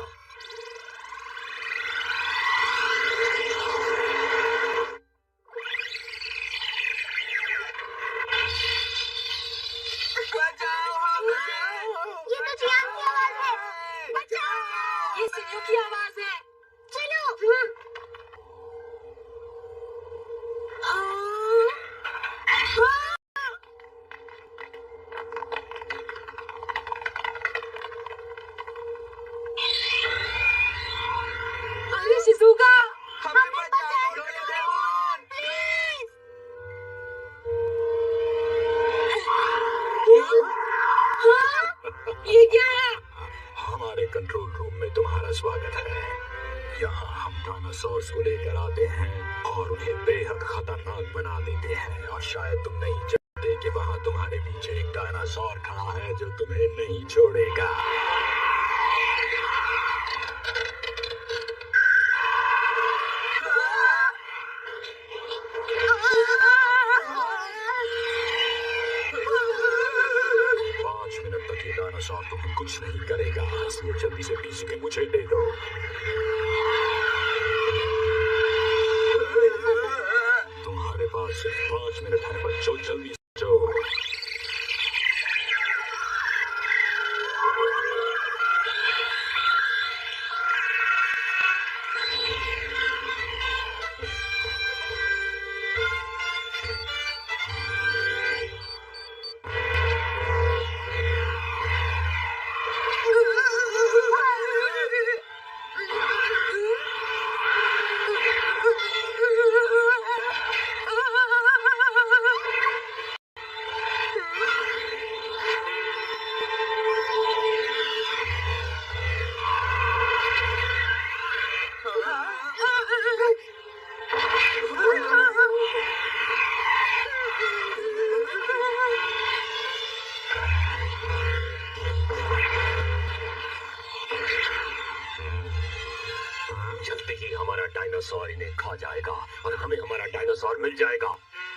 बचाओ हमें। ये तो जियान की आवाज है। बचाओ। ये सुनियो की आवाज है। चलो। अरे शिजुका, हमें बचाओ डोरेमोन। प्लीज। ये क्या है? हमारे कंट्रोल रूम में तुम्हारा स्वागत है। यहाँ हम डायनासोर्स को लेकर आते हैं और उन्हें बेहद खतरनाक बना देते हैं। और शायद तुम नहीं जानते कि वहाँ तुम्हारे पीछे एक डायनासोर खड़ा है जो तुम्हें नहीं छोड़ेगा। पाँच मिनट तक ये डायनासोर तुम्हें कुछ नहीं करेगा, इसलिए जल्दी से पीछे के मुझे दे दो। तुम्हारे पास सिर्फ 5 मिनट है बच्चों, जल्दी से जाओ। जल्दी ही हमारा डायनासोर इन्हें खा जाएगा और हमें हमारा डायनासोर मिल जाएगा।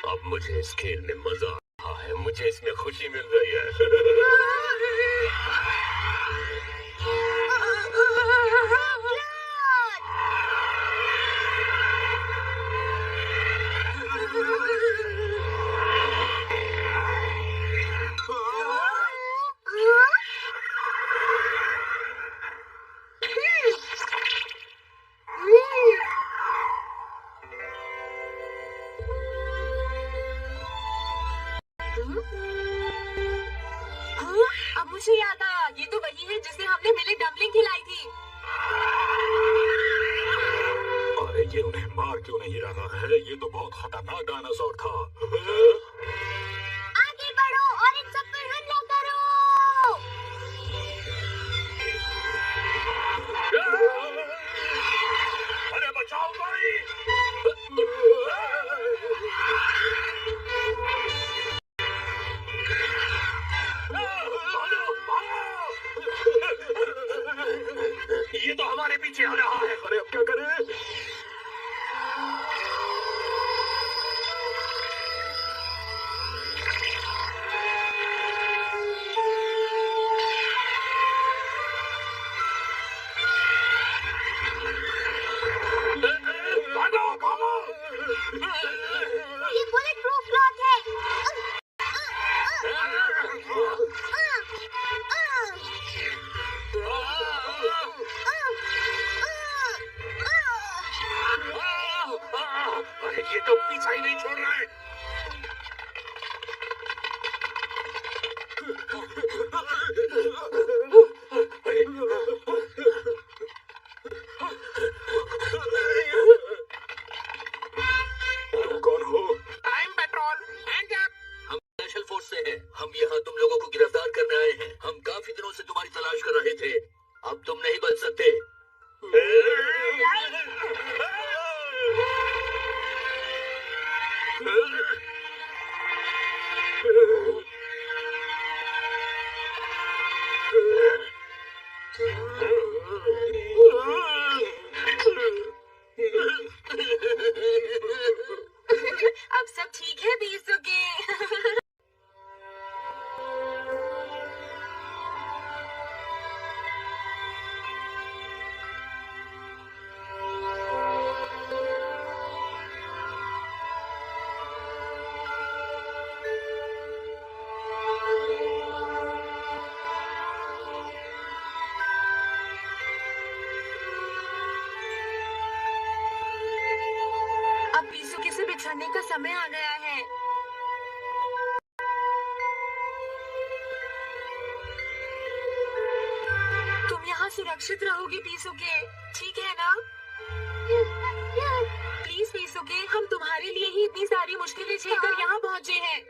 अब मुझे इस खेल में मजा आ रहा है, मुझे इसमें खुशी मिल रही है। अब मुझे याद आया, ये तो वही है जिसे हमने मिले डम्पलिंग खिलाई थी। अरे ये उन्हें मार क्यों नहीं रहा है? ये तो बहुत खतरनाक डायनासोर था। आगे बढ़ो और इन सब पर हमला करो। अरे बचाओ भाई! ये तो हमारे पीछे आ रहा है। अरे अब क्या करें? तुम कौन हो? I am petrol. Hands up. हम स्पेशल फोर्स से हैं। हम यहाँ तुम लोगों को गिरफ्तार करने आए हैं। हम काफी दिनों से तुम्हारी तलाश कर रहे थे। अब तुम नहीं बच सकते। अब सब ठीक है बीसुके। अब बीसुके से बिछड़ने का समय आ गया है। तुम यहाँ सुरक्षित रहोगे बीसुके, ठीक है ना? प्लीज बीसुके, हम तुम्हारे लिए ही इतनी सारी मुश्किलें झेलकर यहाँ पहुँचे हैं।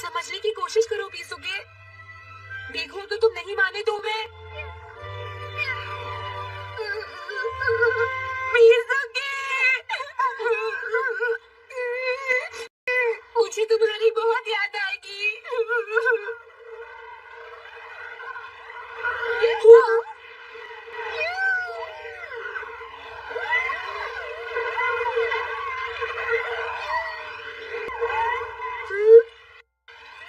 समझने की कोशिश करो बीसुके। देखो तो तुम नहीं माने तो मैं मुझे तुम्हारी बहुत याद आएगी।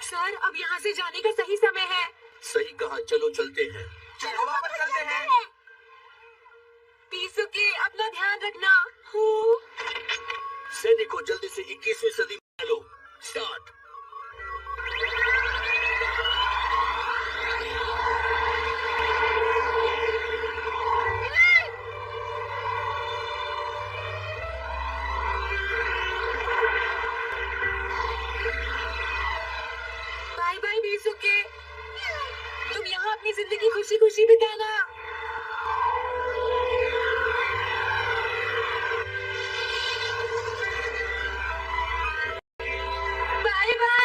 सर, अब यहाँ से जाने का सही समय है। सही कहा, चलो चलते हैं। चलो वापस चलते हैं। बीसुके, अपना ध्यान रखना। सैनिकों, जल्दी से 21वीं सदी में लो। स्टार्ट। बाय बाय बीसुके, तुम यहाँ अपनी जिंदगी खुशी खुशी बिताना। Bye bye.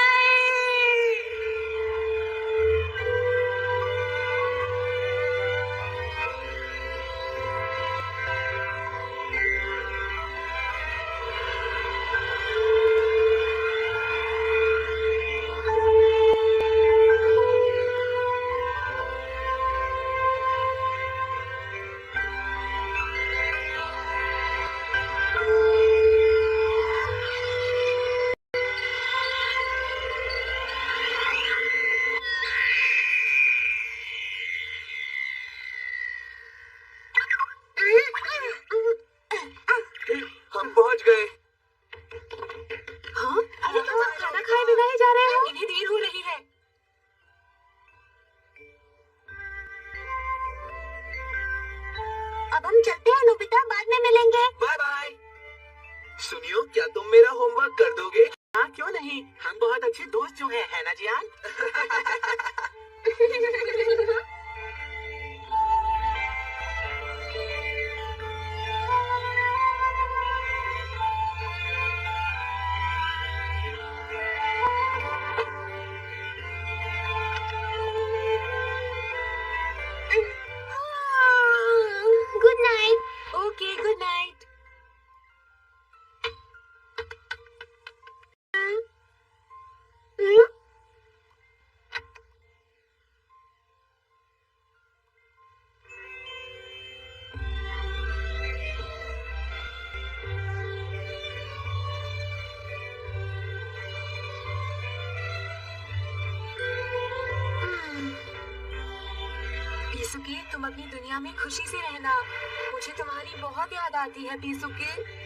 हम पहुंच गए। हाँ? अरे तुम अब खाना खाए बिना ही जा रहे हो? इन्हें देर हो रही है। अब हम चलते हैं नोबिता, बाद में मिलेंगे। Bye bye. सुनियो, क्या तुम मेरा होमवर्क कर दोगे? हाँ, क्यों नहीं। हम बहुत अच्छे दोस्त जो हैं, है ना जियान? Good night. Okay, good night. बीसुके, तुम अपनी दुनिया में खुशी से रहना। मुझे तुम्हारी बहुत याद आती है बीसुके।